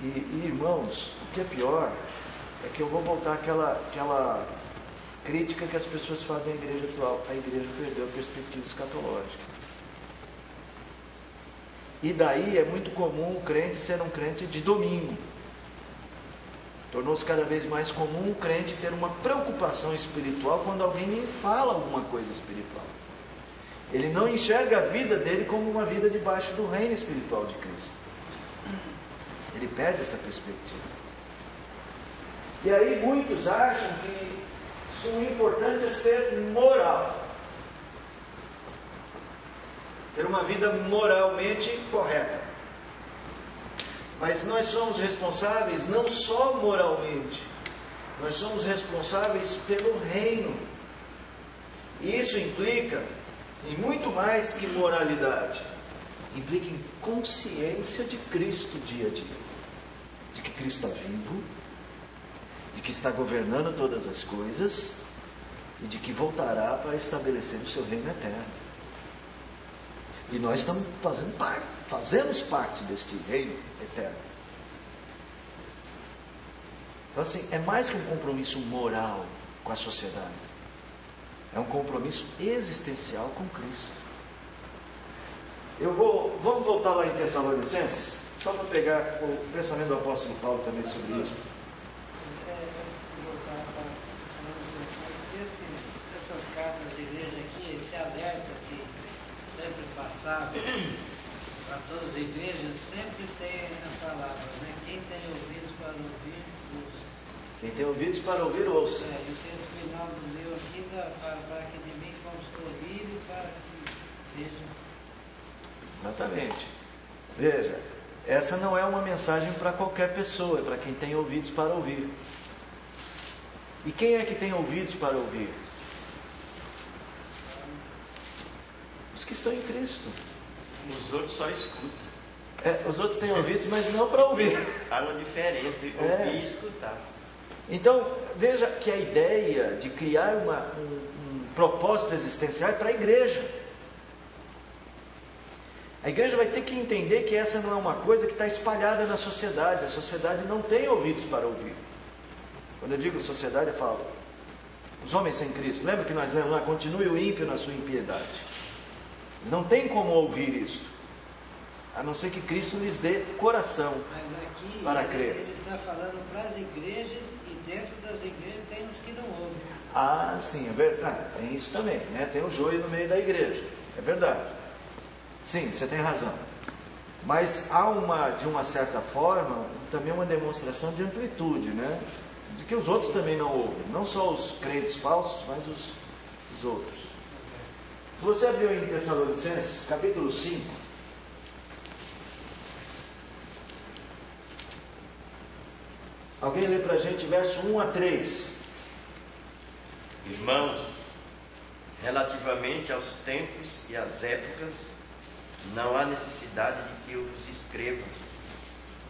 E irmãos, o que é pior é que eu vou voltar àquela crítica que as pessoas fazem à igreja atual. A igreja perdeu a perspectiva escatológica. E daí é muito comum o crente ser um crente de domingo. Tornou-se cada vez mais comum o crente ter uma preocupação espiritual quando alguém lhe fala alguma coisa espiritual. Ele não enxerga a vida dele como uma vida debaixo do reino espiritual de Cristo. Ele perde essa perspectiva. E aí muitos acham que o importante é ser moral. Ter uma vida moralmente correta. Mas nós somos responsáveis não só moralmente, nós somos responsáveis pelo reino. E isso implica em muito mais que moralidade. Implica em consciência de Cristo dia a dia. De que Cristo está vivo, de que está governando todas as coisas e de que voltará para estabelecer o seu reino eterno. E nós estamos fazemos parte deste reino eterno. Então assim, é mais que um compromisso moral com a sociedade. É um compromisso existencial com Cristo. Vamos voltar lá em Tessalonicenses, só para pegar o pensamento do apóstolo Paulo também sobre isso. Essas cartas de igreja aqui, esse alerta que sempre passava para todas as igrejas, sempre tem a palavra, né? Quem tem ouvidos para ouvir, ouça. Quem tem ouvidos para ouvir, ouça. E o texto final do livro aqui para que de mim vamos ouvir e para que vejam. Exatamente. Veja, essa não é uma mensagem para qualquer pessoa, é para quem tem ouvidos para ouvir. E quem é que tem ouvidos para ouvir? Os que estão em Cristo. Os outros só escutam. Os outros têm ouvidos, mas não para ouvir. Há uma diferença entre ouvir e escutar. Então, veja que a ideia de criar um propósito existencial é para a igreja. A igreja vai ter que entender que essa não é uma coisa que está espalhada na sociedade. A sociedade não tem ouvidos para ouvir. Quando eu digo sociedade, eu falo os homens sem Cristo. Lembra que nós lemos lá? Continue o ímpio na sua impiedade. Não tem como ouvir isto, a não ser que Cristo lhes dê coração. Mas aqui para crer. Ele está falando para as igrejas, e dentro das igrejas tem os que não ouvem. Ah, sim, é verdade. Tem isso também, né? Tem o joio no meio da igreja. É verdade. Sim, você tem razão. Mas há de uma certa forma, também uma demonstração de amplitude, né? De que os outros também não ouvem. Não só os crentes falsos, mas os outros. Se você abriu em Tessalonicenses, capítulo 5. Alguém lê para a gente verso 1 a 3. Irmãos, relativamente aos tempos e às épocas, não há necessidade de que eu vos escreva,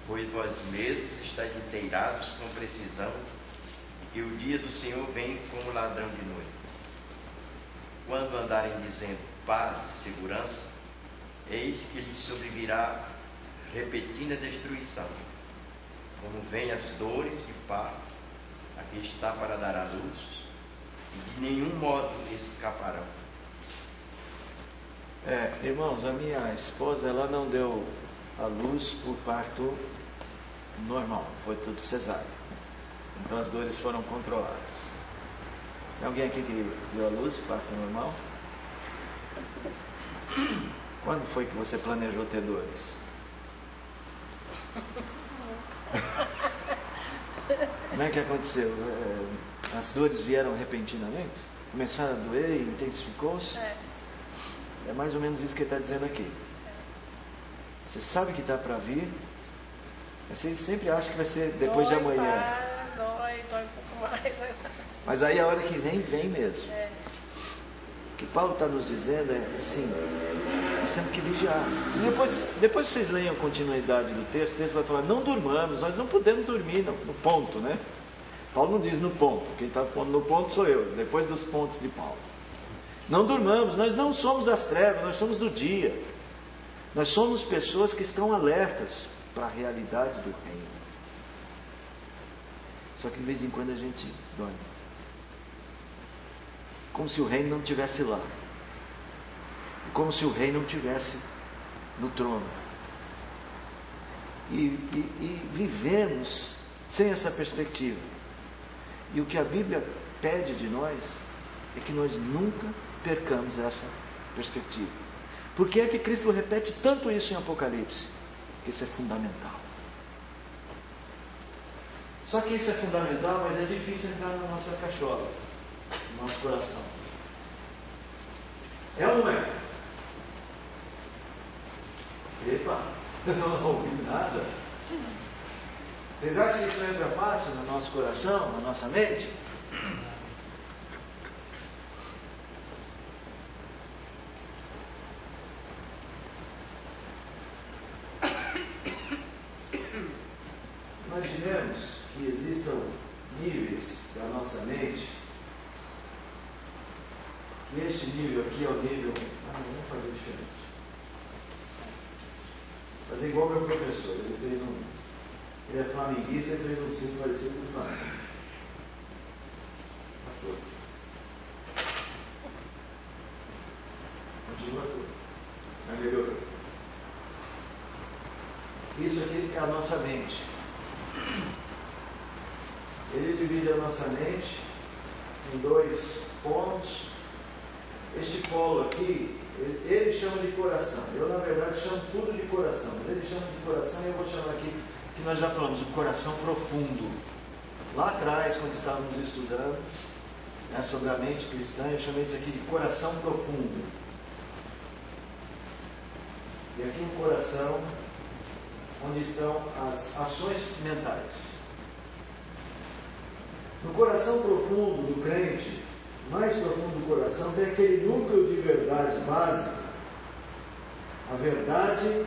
pois vós mesmos estáis inteirados com precisão, e o dia do Senhor vem como ladrão de noite. Quando andarem dizendo paz e segurança, eis que lhes sobrevirá repentina destruição, como vêm as dores de parto, a que está para dar à luz, e de nenhum modo escaparão. Irmãos, a minha esposa, ela não deu a luz por parto normal, foi tudo cesárea. Então as dores foram controladas. Tem alguém aqui que deu a luz por parto normal? Quando foi que você planejou ter dores? Como é que aconteceu? As dores vieram repentinamente? Começaram a doer e intensificou-se? É mais ou menos isso que ele está dizendo aqui. Você sabe que está para vir, mas você sempre acha que vai ser depois de amanhã. Dói um pouco mais. Mas aí a hora que vem mesmo. O que Paulo está nos dizendo é assim, nós temos que vigiar. Depois vocês leiam a continuidade do texto, o texto vai falar, não durmamos, nós não podemos dormir no ponto, né? Paulo não diz no ponto, quem está pondo no ponto sou eu, depois dos pontos de Paulo. Não durmamos, nós não somos das trevas, nós somos do dia. Nós somos pessoas que estão alertas para a realidade do reino. Só que de vez em quando a gente dorme. Como se o reino não estivesse lá. Como se o rei não estivesse no trono. E vivemos sem essa perspectiva. E o que a Bíblia pede de nós é que nós nunca percamos essa perspectiva. Por que é que Cristo repete tanto isso em Apocalipse? Porque isso é fundamental. Só que isso é fundamental, mas é difícil entrar na nossa cachola, no nosso coração. É ou não é? Epa, eu não ouvi nada. Vocês acham que isso entra fácil no nosso coração, na nossa mente? Imaginemos que existam níveis da nossa mente, que este nível aqui é o nível... vamos fazer diferente. Fazer igual meu professor. Ele é flamenguista e fez um símbolo parecido com o Flamengo. Continua tudo. Mas melhorou. Isso aqui é a nossa mente. Ele divide a nossa mente em 2 pontos. Este polo aqui, ele chama de coração. Eu, na verdade, chamo tudo de coração, mas ele chama de coração e eu vou chamar aqui, que nós já falamos, o coração profundo. Lá atrás, quando estávamos estudando sobre a mente cristã, eu chamei isso aqui de coração profundo. E aqui um coração onde estão as ações mentais. No coração profundo do crente, mais profundo do coração, tem aquele núcleo de verdade básica, a verdade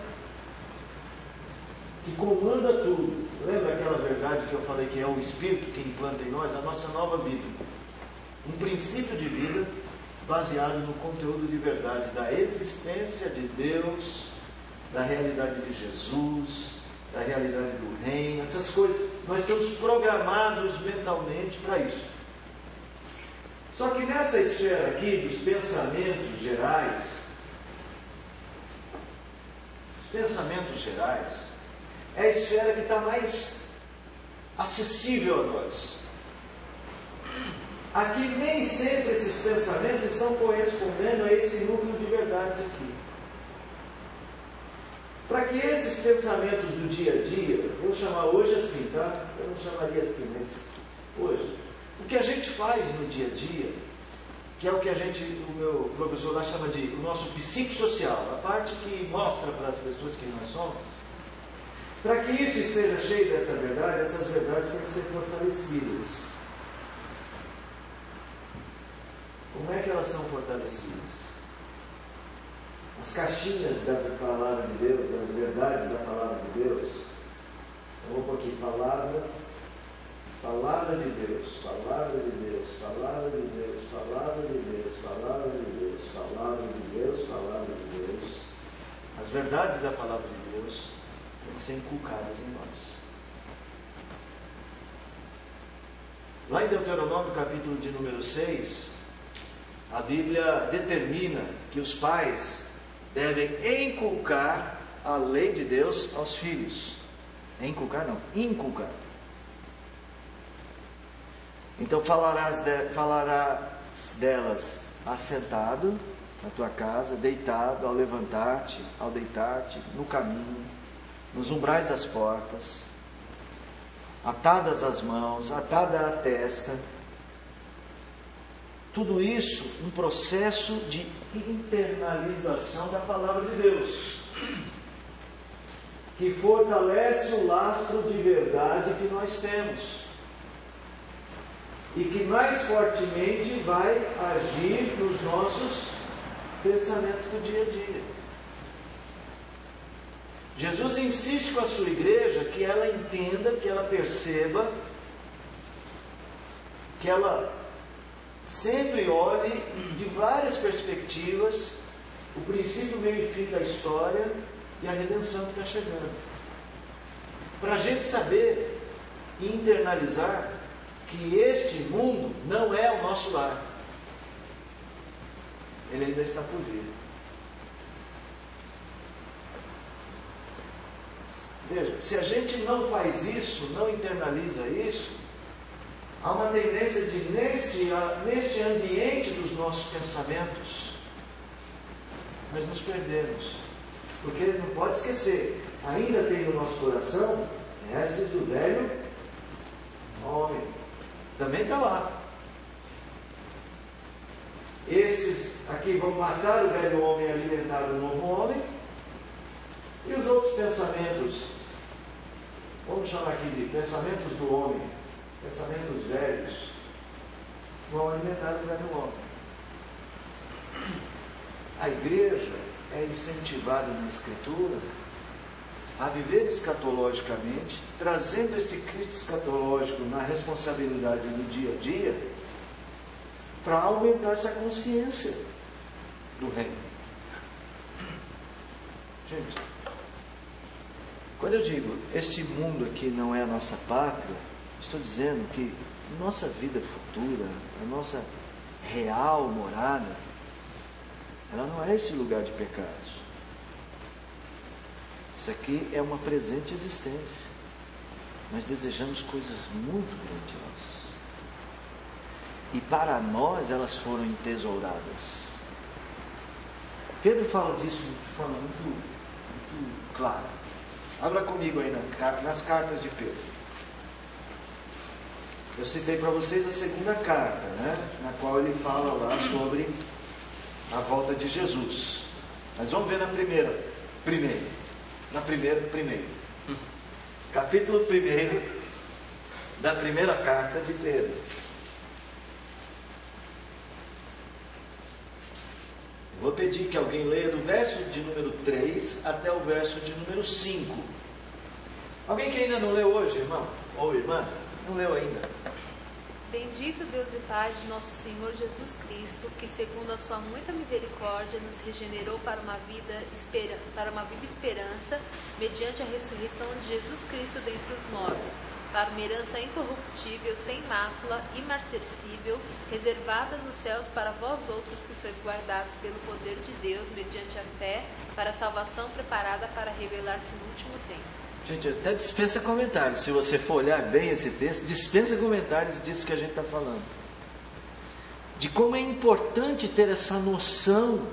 que comanda tudo. Lembra aquela verdade que eu falei que é o Espírito que implanta em nós? A nossa nova vida. Um princípio de vida baseado no conteúdo de verdade da existência de Deus, da realidade de Jesus, da realidade do reino, essas coisas. Nós estamos programados mentalmente para isso. Só que nessa esfera aqui dos pensamentos gerais, é a esfera que está mais acessível a nós. Aqui nem sempre esses pensamentos estão correspondendo a esse núcleo de verdades aqui. Para que esses pensamentos do dia a dia, vou chamar hoje assim, tá? Eu não chamaria assim, mas hoje. O que a gente faz no dia a dia, que é o que o meu professor lá chama de o nosso psicossocial, a parte que mostra para as pessoas quem nós somos, para que isso esteja cheio dessa verdade, essas verdades têm que ser fortalecidas. Como é que elas são fortalecidas? As caixinhas da palavra de Deus, das verdades da palavra de Deus. Eu vou pôr aqui, palavra de Deus, palavra de Deus, palavra de Deus, palavra de Deus, palavra de Deus, palavra de Deus, palavra de Deus. As verdades da palavra de Deus têm que ser inculcadas em nós. Lá em Deuteronômio, capítulo de número 6, a Bíblia determina que os pais devem inculcar a lei de Deus aos filhos. Inculcar não, inculcar. Então falarás delas assentado na tua casa, deitado, ao levantar-te, ao deitar-te, no caminho, nos umbrais das portas, atadas as mãos, atada à testa. Tudo isso um processo de internalização da palavra de Deus, que fortalece o lastro de verdade que nós temos e que mais fortemente vai agir nos nossos pensamentos do dia a dia. Jesus insiste com a sua igreja que ela entenda, que ela perceba, que ela sempre olhe de várias perspectivas o princípio, meio e fim da história e a redenção que está chegando. Para a gente saber e internalizar que este mundo não é o nosso lar. Ele ainda está por vir. Veja, se a gente não faz isso, não internaliza isso, há uma tendência de, neste ambiente dos nossos pensamentos, nós nos perdemos. Porque não pode esquecer, ainda tem no nosso coração restos do velho homem. Também está lá. Esses aqui vão matar o velho homem e alimentar o novo homem. E os outros pensamentos, vamos chamar aqui de pensamentos do homem, pensamentos velhos, vão alimentar o velho homem. A igreja é incentivada na Escritura a viver escatologicamente, trazendo esse Cristo escatológico na responsabilidade do dia a dia, para aumentar essa consciência do reino. Gente, Quando eu digo, este mundo aqui não é a nossa pátria, estou dizendo que nossa vida futura, a nossa real morada, ela não é esse lugar de pecados. Isso aqui é uma presente existência. Nós desejamos coisas muito grandiosas. E para nós elas foram entesouradas. Pedro fala disso de forma muito clara. Abra comigo aí nas cartas de Pedro. Eu citei para vocês a segunda carta, na qual ele fala lá sobre a volta de Jesus. Mas vamos ver na primeira. Capítulo 1 da primeira carta de Pedro. Vou pedir que alguém leia do verso de número 3 até o verso de número 5. Alguém que ainda não leu hoje, irmão? Ou irmã? Não leu ainda? Bendito Deus e Pai de nosso Senhor Jesus Cristo, que segundo a sua muita misericórdia nos regenerou para uma viva esperança, mediante a ressurreição de Jesus Cristo dentre os mortos, para uma herança incorruptível, sem mácula, imarcessível, reservada nos céus para vós outros que sois guardados pelo poder de Deus, mediante a fé, para a salvação preparada para revelar-se no último tempo. Gente, até dispensa comentários. Se você for olhar bem esse texto, dispensa comentários disso que a gente está falando. De como é importante ter essa noção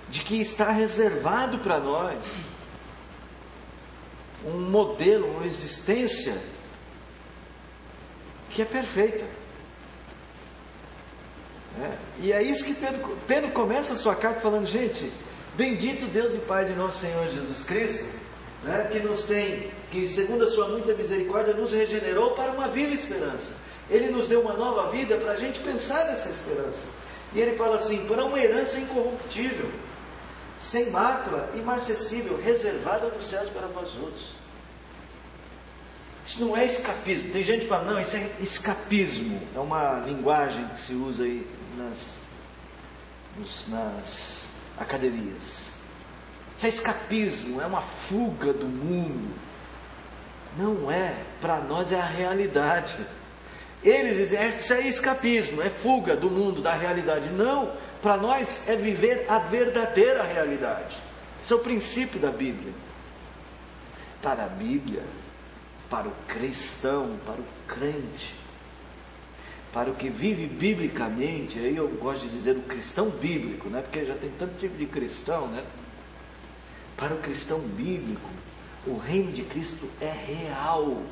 de que está reservado para nós um modelo, uma existência que é perfeita. E é isso que Pedro começa a sua carta falando, gente, bendito Deus e Pai de nosso Senhor Jesus Cristo, que nos tem, que segundo a sua muita misericórdia nos regenerou para uma viva esperança. Ele nos deu uma nova vida para a gente pensar nessa esperança. E ele fala assim, para uma herança incorruptível, sem mácula, imarcessível, reservada nos céus para vós outros. Isso não é escapismo. Tem gente que fala, não, isso é escapismo. É uma linguagem que se usa aí nas academias. Isso é escapismo, é uma fuga do mundo. Não é, para nós é a realidade. Eles dizem, isso é escapismo, é fuga do mundo, da realidade. Não, para nós é viver a verdadeira realidade. Esse é o princípio da Bíblia. Para a Bíblia, para o cristão, para o crente, para o que vive biblicamente, aí eu gosto de dizer o cristão bíblico, porque já tem tanto tipo de cristão, Para o cristão bíblico, o reino de Cristo é real.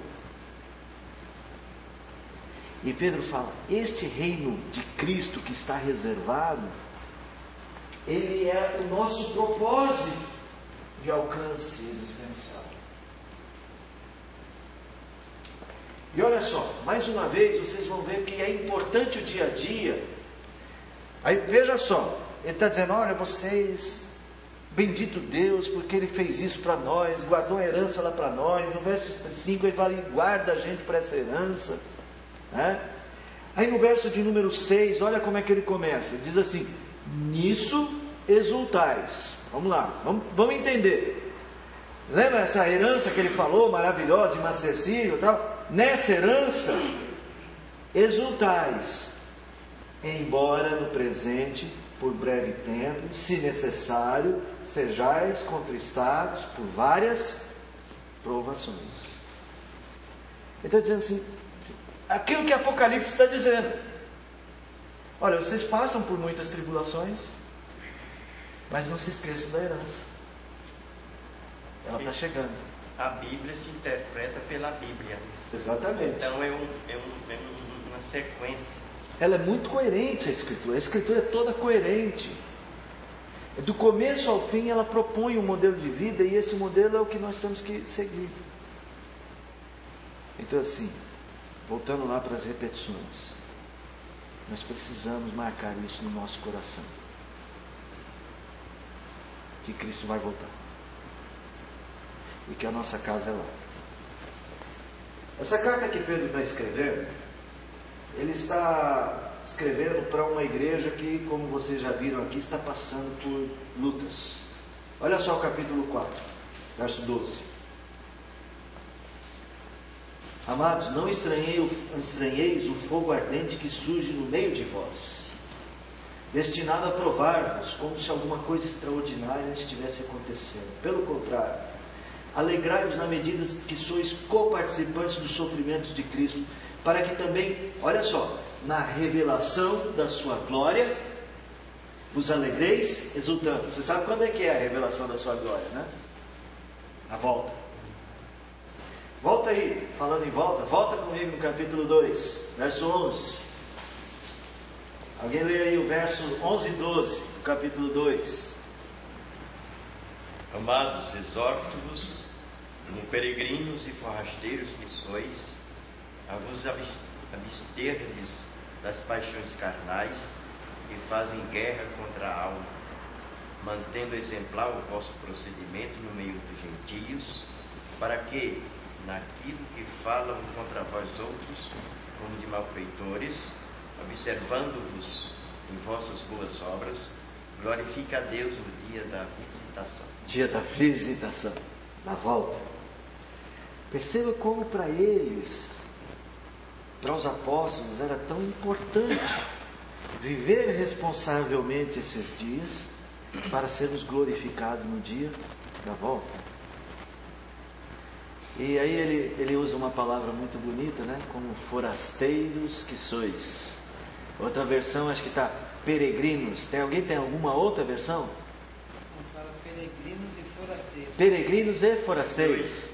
E Pedro fala, este reino de Cristo que está reservado, ele é o nosso propósito de alcance existencial. E olha só, mais uma vez vocês vão ver que é importante o dia a dia. Aí veja só, ele está dizendo, olha vocês, bendito Deus, porque Ele fez isso para nós, guardou a herança lá para nós. No verso 5 ele fala, guarda a gente para essa herança. Aí no verso de número 6, olha como é que ele começa. Ele diz assim, nisso exultais. Vamos lá, vamos entender. Lembra essa herança que ele falou, maravilhosa, inacessível e tal? Nessa herança, exultais, embora no presente, por breve tempo, se necessário, sejais contristados por várias provações. Ele está dizendo assim, aquilo que Apocalipse está dizendo. Olha, vocês passam por muitas tribulações, mas não se esqueçam da herança. Ela está chegando. A Bíblia se interpreta pela Bíblia. Exatamente. Então é uma sequência. Ela é muito coerente, a Escritura é toda coerente. Do começo ao fim ela propõe um modelo de vida, e esse modelo é o que nós temos que seguir. Então assim, voltando lá para as repetições, nós precisamos marcar isso no nosso coração, que Cristo vai voltar, e que a nossa casa é lá. Essa carta que Pedro está escrevendo, ele está escrevendo para uma igreja que, como vocês já viram aqui, está passando por lutas. Olha só o capítulo 4, verso 12. Amados, não estranheis o fogo ardente que surge no meio de vós, destinado a provar-vos, como se alguma coisa extraordinária estivesse acontecendo. Pelo contrário, alegrai-vos na medida que sois coparticipantes dos sofrimentos de Cristo, para que também, olha só, na revelação da sua glória, vos alegreis exultando. Você sabe quando é que é a revelação da sua glória, né? A volta. Volta aí, falando em volta, volta comigo no capítulo 2, verso 11. Alguém lê aí o verso 11 e 12, do capítulo 2. Amados, exorto-vos, como peregrinos e forrasteiros que sois, a vos absterdes das paixões carnais que fazem guerra contra a alma, mantendo exemplar o vosso procedimento no meio dos gentios, para que, naquilo que falam contra vós outros, como de malfeitores, observando-vos em vossas boas obras, glorifique a Deus no dia da visitação. Dia da visitação, da volta. Perceba como para eles, para os apóstolos, era tão importante viver responsavelmente esses dias para sermos glorificados no dia da volta. E aí ele usa uma palavra muito bonita, né? Como forasteiros que sois. Outra versão acho que está peregrinos. Tem alguma outra versão? Fala peregrinos e forasteiros. Peregrinos e forasteiros.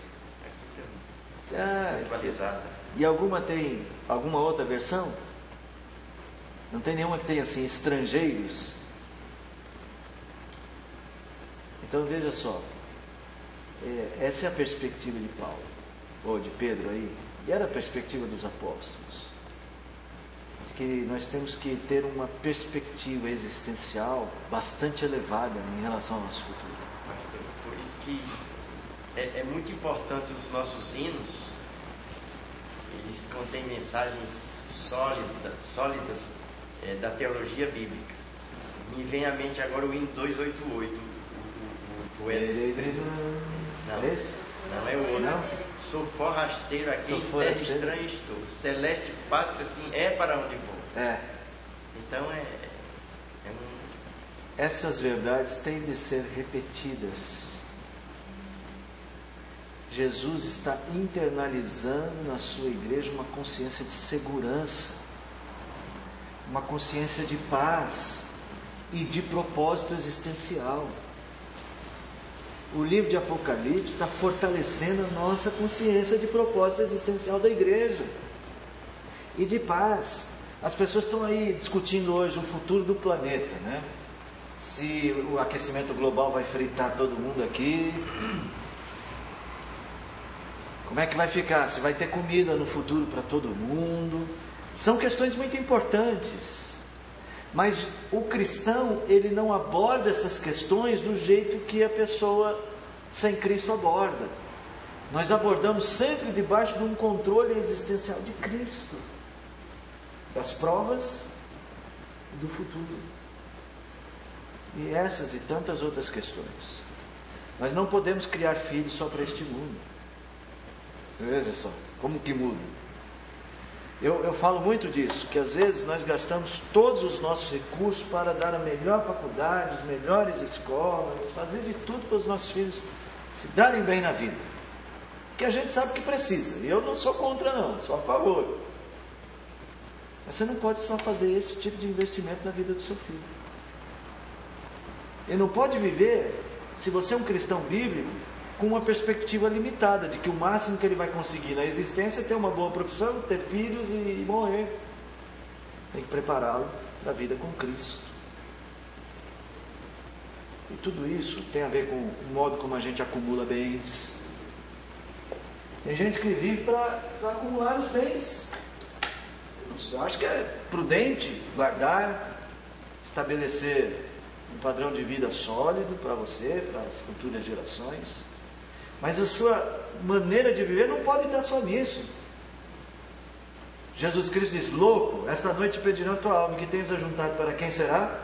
E alguma tem alguma outra versão? Não tem nenhuma que tenha assim, estrangeiros? Então veja só, essa é a perspectiva de Paulo, ou de Pedro aí, e era a perspectiva dos apóstolos, que nós temos que ter uma perspectiva existencial bastante elevada em relação ao nosso futuro. Por isso que é muito importante os nossos hinos, eles contêm mensagens sólidas da teologia bíblica. Me vem à mente agora o hino 288, o poeta. Não é o outro. Não? Sou forrasteiro aqui, em terra estranha estou. Celeste pátria, assim, é para onde vou. Então essas verdades têm de ser repetidas. Jesus está internalizando na sua igreja uma consciência de segurança, uma consciência de paz e de propósito existencial. O livro de Apocalipse está fortalecendo a nossa consciência de propósito existencial da igreja e de paz. As pessoas estão aí discutindo hoje o futuro do planeta, né? Se o aquecimento global vai fritar todo mundo aqui, como é que vai ficar? Se vai ter comida no futuro para todo mundo? São questões muito importantes. Mas o cristão, ele não aborda essas questões do jeito que a pessoa sem Cristo aborda. Nós abordamos sempre debaixo de um controle existencial de Cristo, das provas e do futuro. E essas e tantas outras questões. Nós não podemos criar filhos só para este mundo. Veja só, como que muda. Eu falo muito disso, que às vezes nós gastamos todos os nossos recursos para dar a melhor faculdade, as melhores escolas, fazer de tudo para os nossos filhos se darem bem na vida. Que a gente sabe que precisa, e eu não sou contra não, sou a favor. Mas você não pode só fazer esse tipo de investimento na vida do seu filho. Ele não pode viver, se você é um cristão bíblico, com uma perspectiva limitada, de que o máximo que ele vai conseguir na existência é ter uma boa profissão, ter filhos e morrer. Tem que prepará-lo para a vida com Cristo. E tudo isso tem a ver com o modo como a gente acumula bens. Tem gente que vive para acumular os bens. Eu acho que é prudente guardar, estabelecer um padrão de vida sólido para você, para as futuras gerações. Mas a sua maneira de viver não pode estar só nisso. Jesus Cristo diz: louco, esta noite pedirão a tua alma, que tens ajuntado para quem será?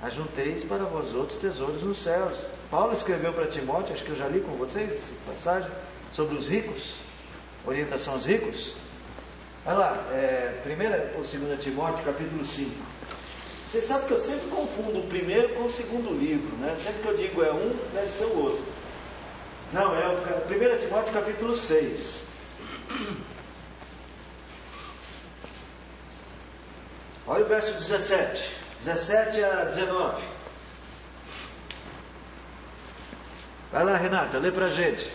Ajunteis para vós outros tesouros nos céus. Paulo escreveu para Timóteo, acho que eu já li com vocês essa passagem, sobre os ricos, orientação aos ricos. Olha lá, 1 ou 2 Timóteo, capítulo 5. Você sabe que eu sempre confundo o primeiro com o segundo livro, né? Sempre que eu digo é um, deve ser o outro. Não, é o 1 Timóteo, capítulo 6. Olha o verso 17. 17 a 19. Vai lá, Renata, lê pra gente.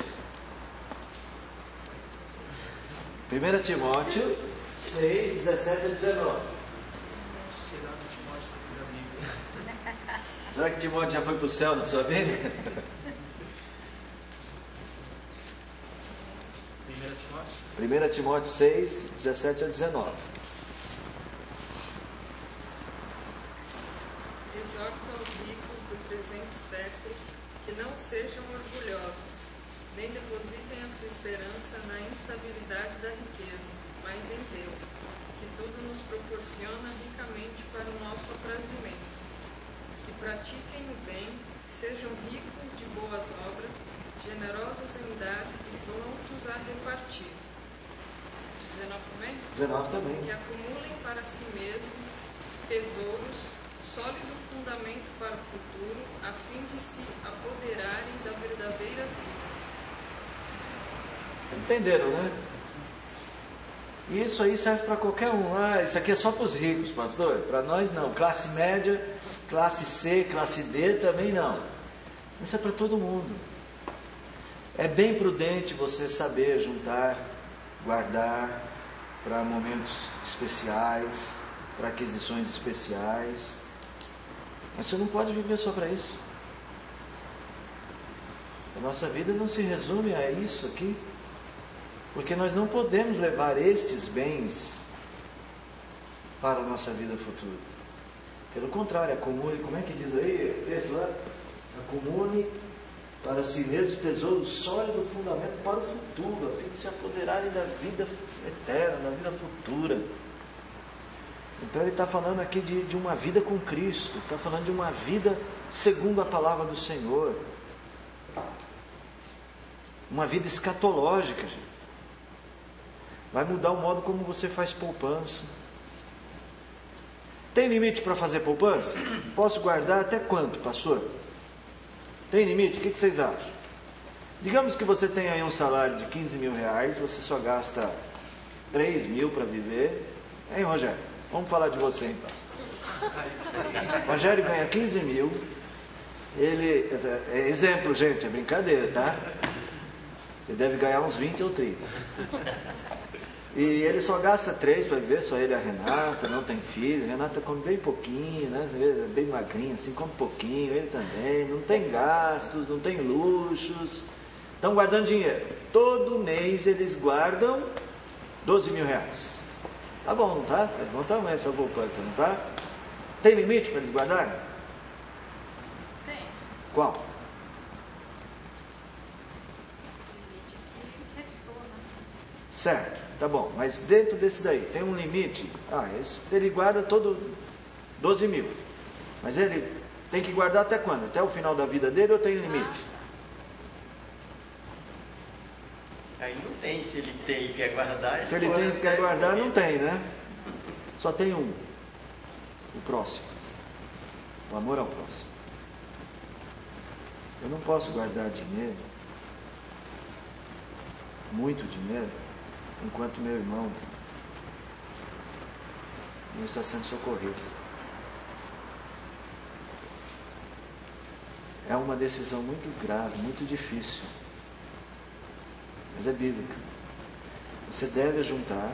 1 Timóteo 6, 17 a 19. Será que Timóteo já foi para o céu na sua vida? 1 Timóteo 6, 17 a 19. Exorta os ricos do presente século que não sejam orgulhosos, nem depositem a sua esperança na instabilidade da riqueza, mas em Deus, que tudo nos proporciona ricamente para o nosso aprazimento. Que pratiquem o bem, que sejam ricos de boas obras, generosos em dar e prontos a repartir. 19 também? 19 também. Que acumulem para si mesmos tesouros, sólido fundamento para o futuro, a fim de se apoderarem da verdadeira vida. Entenderam, né? Isso aí serve para qualquer um. Isso aqui é só para os ricos, pastor. Para nós não. Classe média, classe C, classe D também não. Isso é para todo mundo. É bem prudente você saber juntar, guardar para momentos especiais, para aquisições especiais. Mas você não pode viver só para isso. A nossa vida não se resume a isso aqui. Porque nós não podemos levar estes bens para a nossa vida futura. Pelo contrário, acumule, como é que diz aí? Texto lá? Acumule para si mesmo tesouro sólido fundamento para o futuro, a fim de se apoderarem da vida eterna, da vida futura. Então ele está falando aqui de uma vida com Cristo, está falando de uma vida segundo a palavra do Senhor. Uma vida escatológica, gente. Vai mudar o modo como você faz poupança. Tem limite para fazer poupança? Posso guardar até quanto, pastor? Tem limite? O que vocês acham? Digamos que você tem aí um salário de 15 mil reais, você só gasta 3 mil para viver. Hein, Rogério? Vamos falar de você então. Rogério ganha 15 mil. Ele, exemplo, gente, é brincadeira, tá? Ele deve ganhar uns 20 ou 30. E ele só gasta 3 para viver, só ele e a Renata, não tem filhos. A Renata come bem pouquinho, né? Bem magrinha, assim, come pouquinho, ele também. Não tem gastos, não tem luxos. Estão guardando dinheiro. Todo mês eles guardam 12 mil reais. Tá bom, não tá? Tá bom tamanho essa poupança, não tá? Tem limite para eles guardarem? Tem. Qual? Limite que restou, né? Certo. Tá bom, mas dentro desse daí, tem um limite? Ele guarda todo 12 mil. Mas ele tem que guardar até quando? Até o final da vida dele ou tem limite? Aí não tem, se ele tem e quer guardar. Se ele tem e quer guardar, não tem, né? Só tem um. O próximo. O amor ao próximo. Eu não posso guardar dinheiro, muito dinheiro, enquanto meu irmão não está sendo socorrido. É uma decisão muito grave, muito difícil, mas é bíblica. Você deve ajuntar,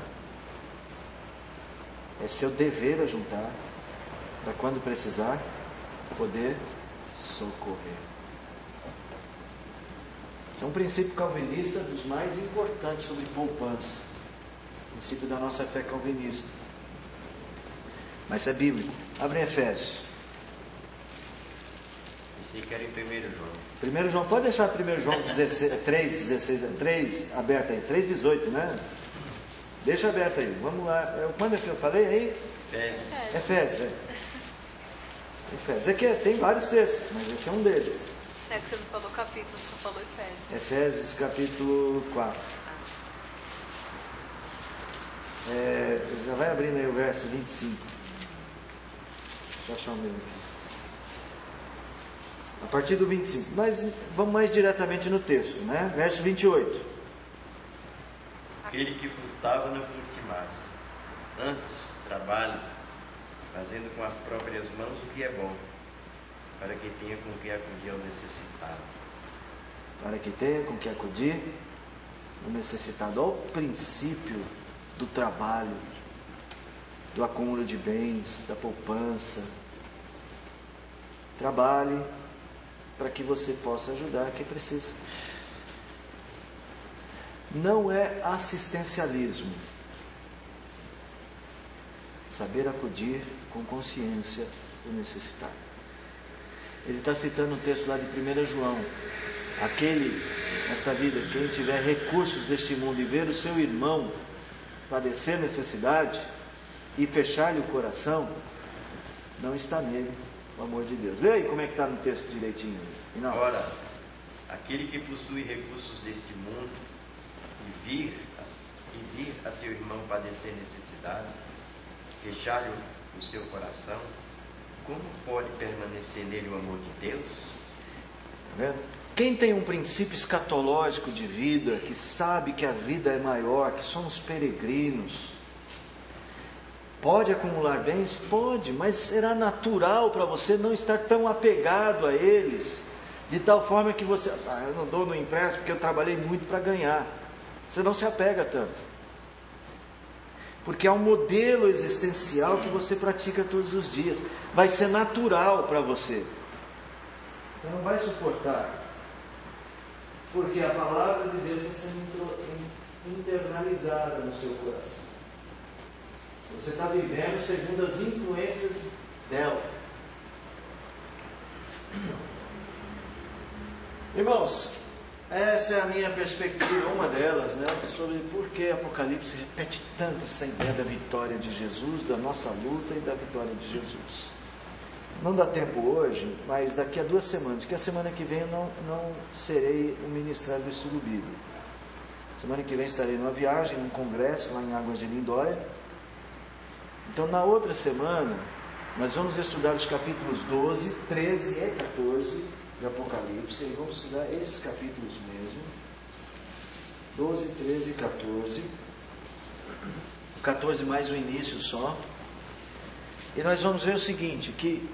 é seu dever ajuntar, para quando precisar, poder socorrer. Esse é um princípio calvinista dos mais importantes sobre poupança. Princípio da nossa fé calvinista. Mas é bíblico. Abre em Efésios. Pensei que era em 1 João. 1 João, pode deixar 1 João 3 aberto aí. 3,18, né? Deixa aberto aí. Vamos lá. Quando é que eu falei aí? Efésios. Efésios. Aqui tem vários textos, mas esse é um deles. É que você não falou capítulo, você falou Efésios. Efésios capítulo 4. Já vai abrindo aí o verso 25. Deixa eu achar o meu aqui. A partir do 25. Mas vamos mais diretamente no texto, né? Verso 28. Aquele que furtava, não furte mais. Antes, trabalhe, fazendo com as próprias mãos o que é bom, para que tenha com que acudir ao necessitado. Para que tenha com que acudir ao necessitado. Olha o princípio do trabalho, do acúmulo de bens, da poupança. Trabalhe para que você possa ajudar quem precisa. Não é assistencialismo. Saber acudir com consciência do necessitado. Ele está citando um texto lá de 1 João. Aquele, nesta vida, quem tiver recursos deste mundo e ver o seu irmão padecer necessidade e fechar-lhe o coração, não está nele o amor de Deus. Vê aí como é que está no texto direitinho. Não. Ora, aquele que possui recursos deste mundo e vir a seu irmão padecer necessidade, fechar-lhe o seu coração, como pode permanecer nele o amor de Deus? Tá vendo? Quem tem um princípio escatológico de vida, que sabe que a vida é maior, que somos peregrinos, pode acumular bens? Pode, mas será natural para você não estar tão apegado a eles, de tal forma que você, eu não dou no empréstimo porque eu trabalhei muito para ganhar. Você não se apega tanto. Porque é um modelo existencial que você pratica todos os dias. Vai ser natural para você. Você não vai suportar. Porque a palavra de Deus está sendo internalizada no seu coração. Você está vivendo segundo as influências dela. Irmãos, essa é a minha perspectiva, uma delas, né, sobre por que Apocalipse repete tanto essa ideia da vitória de Jesus, da nossa luta e da vitória de Jesus. Não dá tempo hoje, mas daqui a 2 semanas, que a semana que vem eu não serei o ministrário do estudo bíblico. Semana que vem estarei numa viagem, num congresso lá em Águas de Lindóia. Então, na outra semana, nós vamos estudar os capítulos 12, 13 e 14 de Apocalipse, e vamos estudar esses capítulos mesmo, 12, 13 e 14, 14 mais o início só, e nós vamos ver o seguinte, que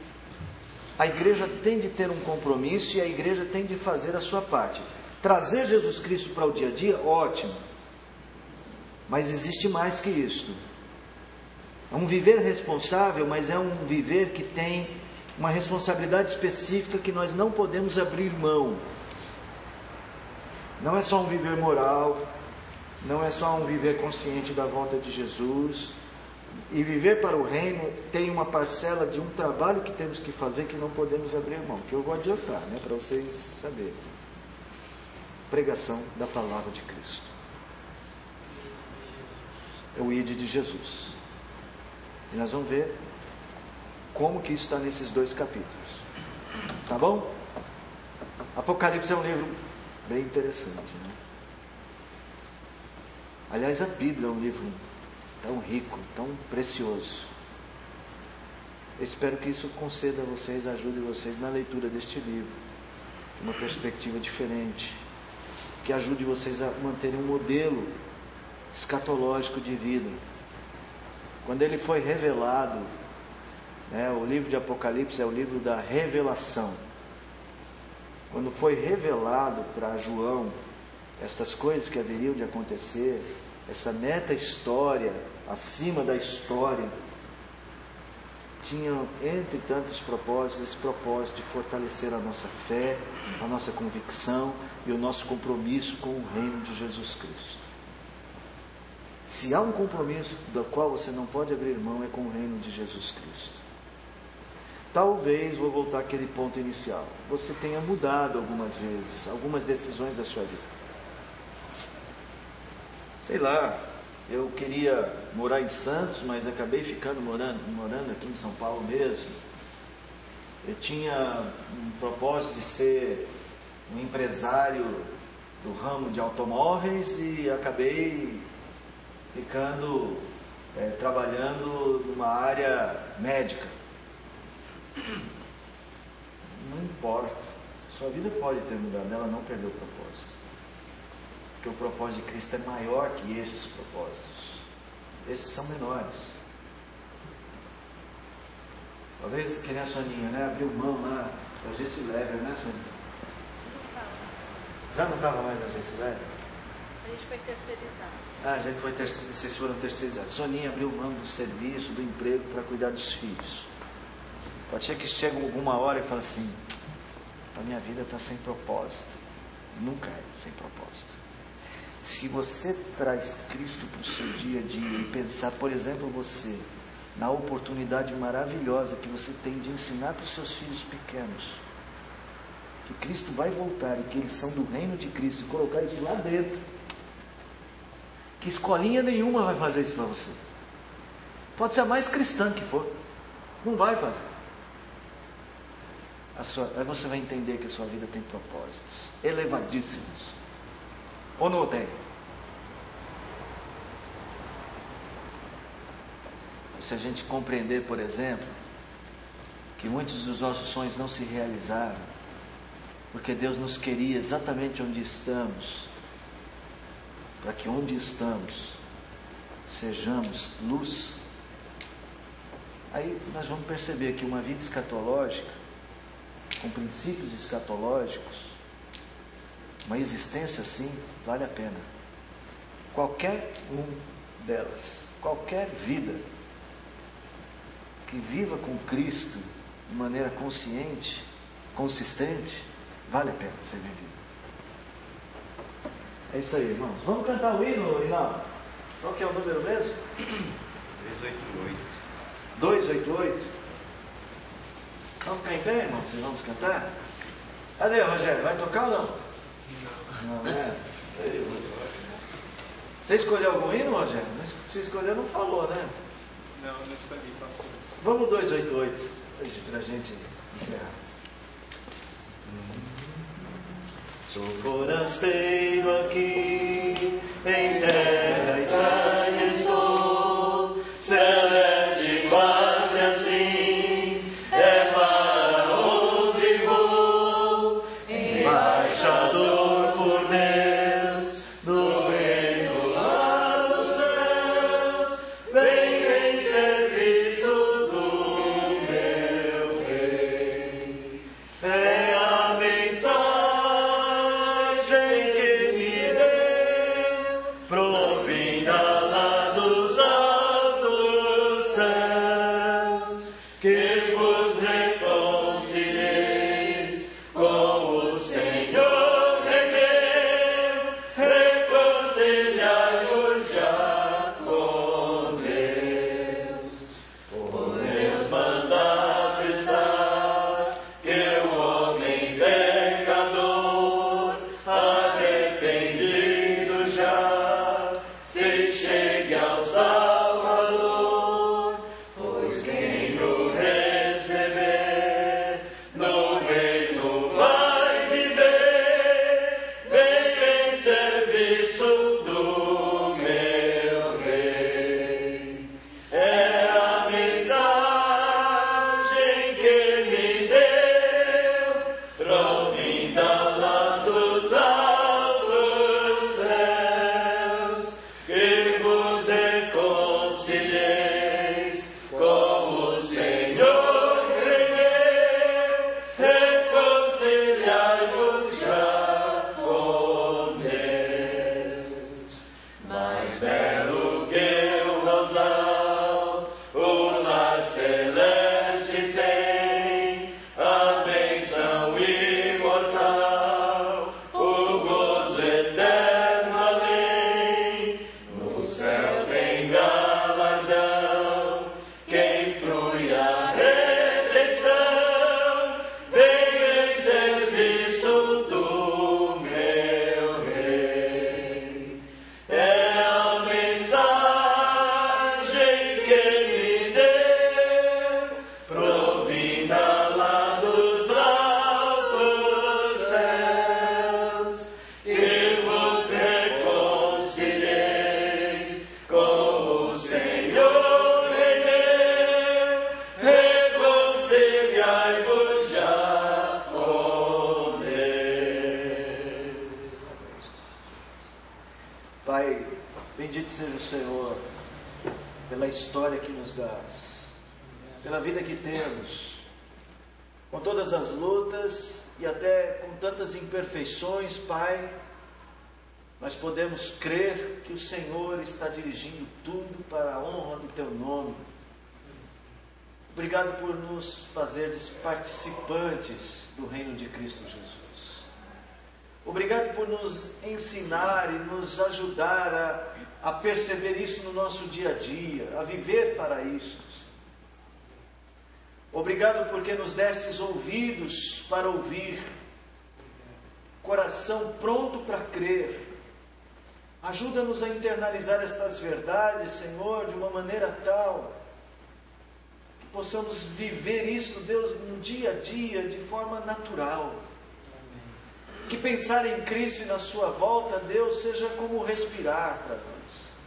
a igreja tem de ter um compromisso e a igreja tem de fazer a sua parte. Trazer Jesus Cristo para o dia a dia, ótimo, mas existe mais que isso. É um viver responsável, mas é um viver que tem uma responsabilidade específica que nós não podemos abrir mão. Não é só um viver moral, não é só um viver consciente da volta de Jesus. E viver para o reino tem uma parcela de um trabalho que temos que fazer que não podemos abrir mão, que eu vou adiantar, né, para vocês saberem. Pregação da palavra de Cristo. É o ID de Jesus. E nós vamos ver como que isso está nesses 2 capítulos. Tá bom? Apocalipse é um livro bem interessante, né? Aliás, a Bíblia é um livro tão rico, tão precioso. Eu espero que isso conceda a vocês, ajude vocês na leitura deste livro, uma perspectiva diferente, que ajude vocês a manterem um modelo escatológico de vida. Quando ele foi revelado, né, o livro de Apocalipse é o livro da revelação. Quando foi revelado para João estas coisas que haveriam de acontecer, essa meta-história, acima da história, tinha, entre tantos propósitos, esse propósito de fortalecer a nossa fé, a nossa convicção e o nosso compromisso com o reino de Jesus Cristo. Se há um compromisso do qual você não pode abrir mão, é com o reino de Jesus Cristo. Talvez, vou voltar àquele ponto inicial, você tenha mudado algumas vezes, algumas decisões da sua vida. Sei lá, eu queria morar em Santos, mas acabei ficando morando aqui em São Paulo mesmo. Eu tinha um propósito de ser um empresário do ramo de automóveis e acabei ficando trabalhando numa área médica. Não importa. Sua vida pode ter mudado, ela não perdeu o propósito. Porque o propósito de Cristo é maior que esses propósitos. Esses são menores. Talvez que nem a Soninha, né? Abriu mão lá da Gessi Lever, né, Soninha? Já não estava mais na Gessi Lever? A gente foi terceirizado. A gente foi terceirizado. Vocês foram terceirizados. Soninha abriu mão do serviço, do emprego para cuidar dos filhos. Pode ser que chegue alguma hora e fale assim: a minha vida está sem propósito. Nunca é sem propósito. Se você traz Cristo para o seu dia a dia e pensar, por exemplo, você, na oportunidade maravilhosa que você tem de ensinar para os seus filhos pequenos que Cristo vai voltar e que eles são do reino de Cristo, e colocar isso lá dentro, que escolinha nenhuma vai fazer isso para você. Pode ser a mais cristã que for, não vai fazer. Aí você vai entender que a sua vida tem propósitos elevadíssimos. Ou não tem? Se a gente compreender, por exemplo, que muitos dos nossos sonhos não se realizaram, porque Deus nos queria exatamente onde estamos, para que onde estamos sejamos luz. Aí nós vamos perceber que uma vida escatológica, com princípios escatológicos, uma existência assim, vale a pena. Qualquer delas, qualquer vida que viva com Cristo de maneira consciente, consistente, vale a pena ser vivido. É isso aí, irmãos. Vamos cantar o hino, Inaldo? Qual que é o número mesmo? 288. 288. Vamos ficar em pé, irmãos? Vocês vamos cantar? Cadê, Rogério? Vai tocar ou não? Não, né? Você escolheu algum hino, Rogério? Mas se escolheu, não falou, né? Não escolhi, pastor. Vamos 288, para a gente encerrar. Sou forasteiro aqui, em terra estranha estou, celeste pátria assim, é para onde vou, embaixador por Deus, do reino lá dos céus, vem em serviço do meu rei. É a mensagem que me Pai, bendito seja o Senhor pela história que nos dás, pela vida que temos, com todas as lutas e até com tantas imperfeições, Pai, nós podemos crer que o Senhor está dirigindo tudo para a honra do Teu nome. Obrigado por nos fazeres participantes do reino de Cristo Jesus. Obrigado por nos ensinar e nos ajudar a perceber isso no nosso dia a dia, a viver para isso. Obrigado porque nos destes ouvidos para ouvir, coração pronto para crer. Ajuda-nos a internalizar estas verdades, Senhor, de uma maneira tal que possamos viver isto, Deus, no dia a dia, de forma natural. Que pensar em Cristo e na sua volta, Deus, seja como respirar para nós.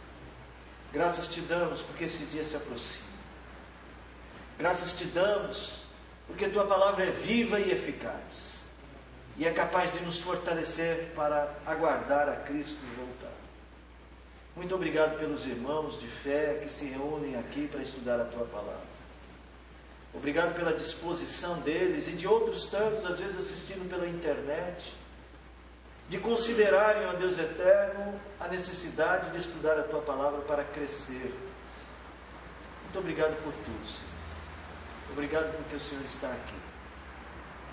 Graças te damos porque esse dia se aproxima. Graças te damos porque tua palavra é viva e eficaz e é capaz de nos fortalecer para aguardar a Cristo voltar. Muito obrigado pelos irmãos de fé que se reúnem aqui para estudar a tua palavra. Obrigado pela disposição deles e de outros tantos, às vezes assistindo pela internet, de considerarem, ó Deus eterno, a necessidade de estudar a tua palavra para crescer. Muito obrigado por tudo, Senhor. Obrigado porque o Senhor está aqui.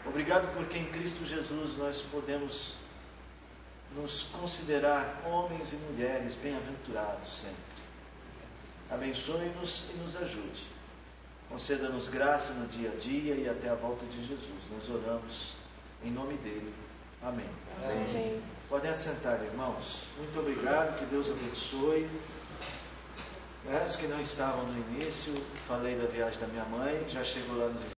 Obrigado porque em Cristo Jesus nós podemos nos considerar homens e mulheres bem-aventurados sempre. Abençoe-nos e nos ajude. Conceda-nos graça no dia a dia e até a volta de Jesus. Nós oramos em nome dele. Amém. Amém. Podem assentar, irmãos. Muito obrigado, que Deus abençoe. Os que não estavam no início, falei da viagem da minha mãe, já chegou lá nos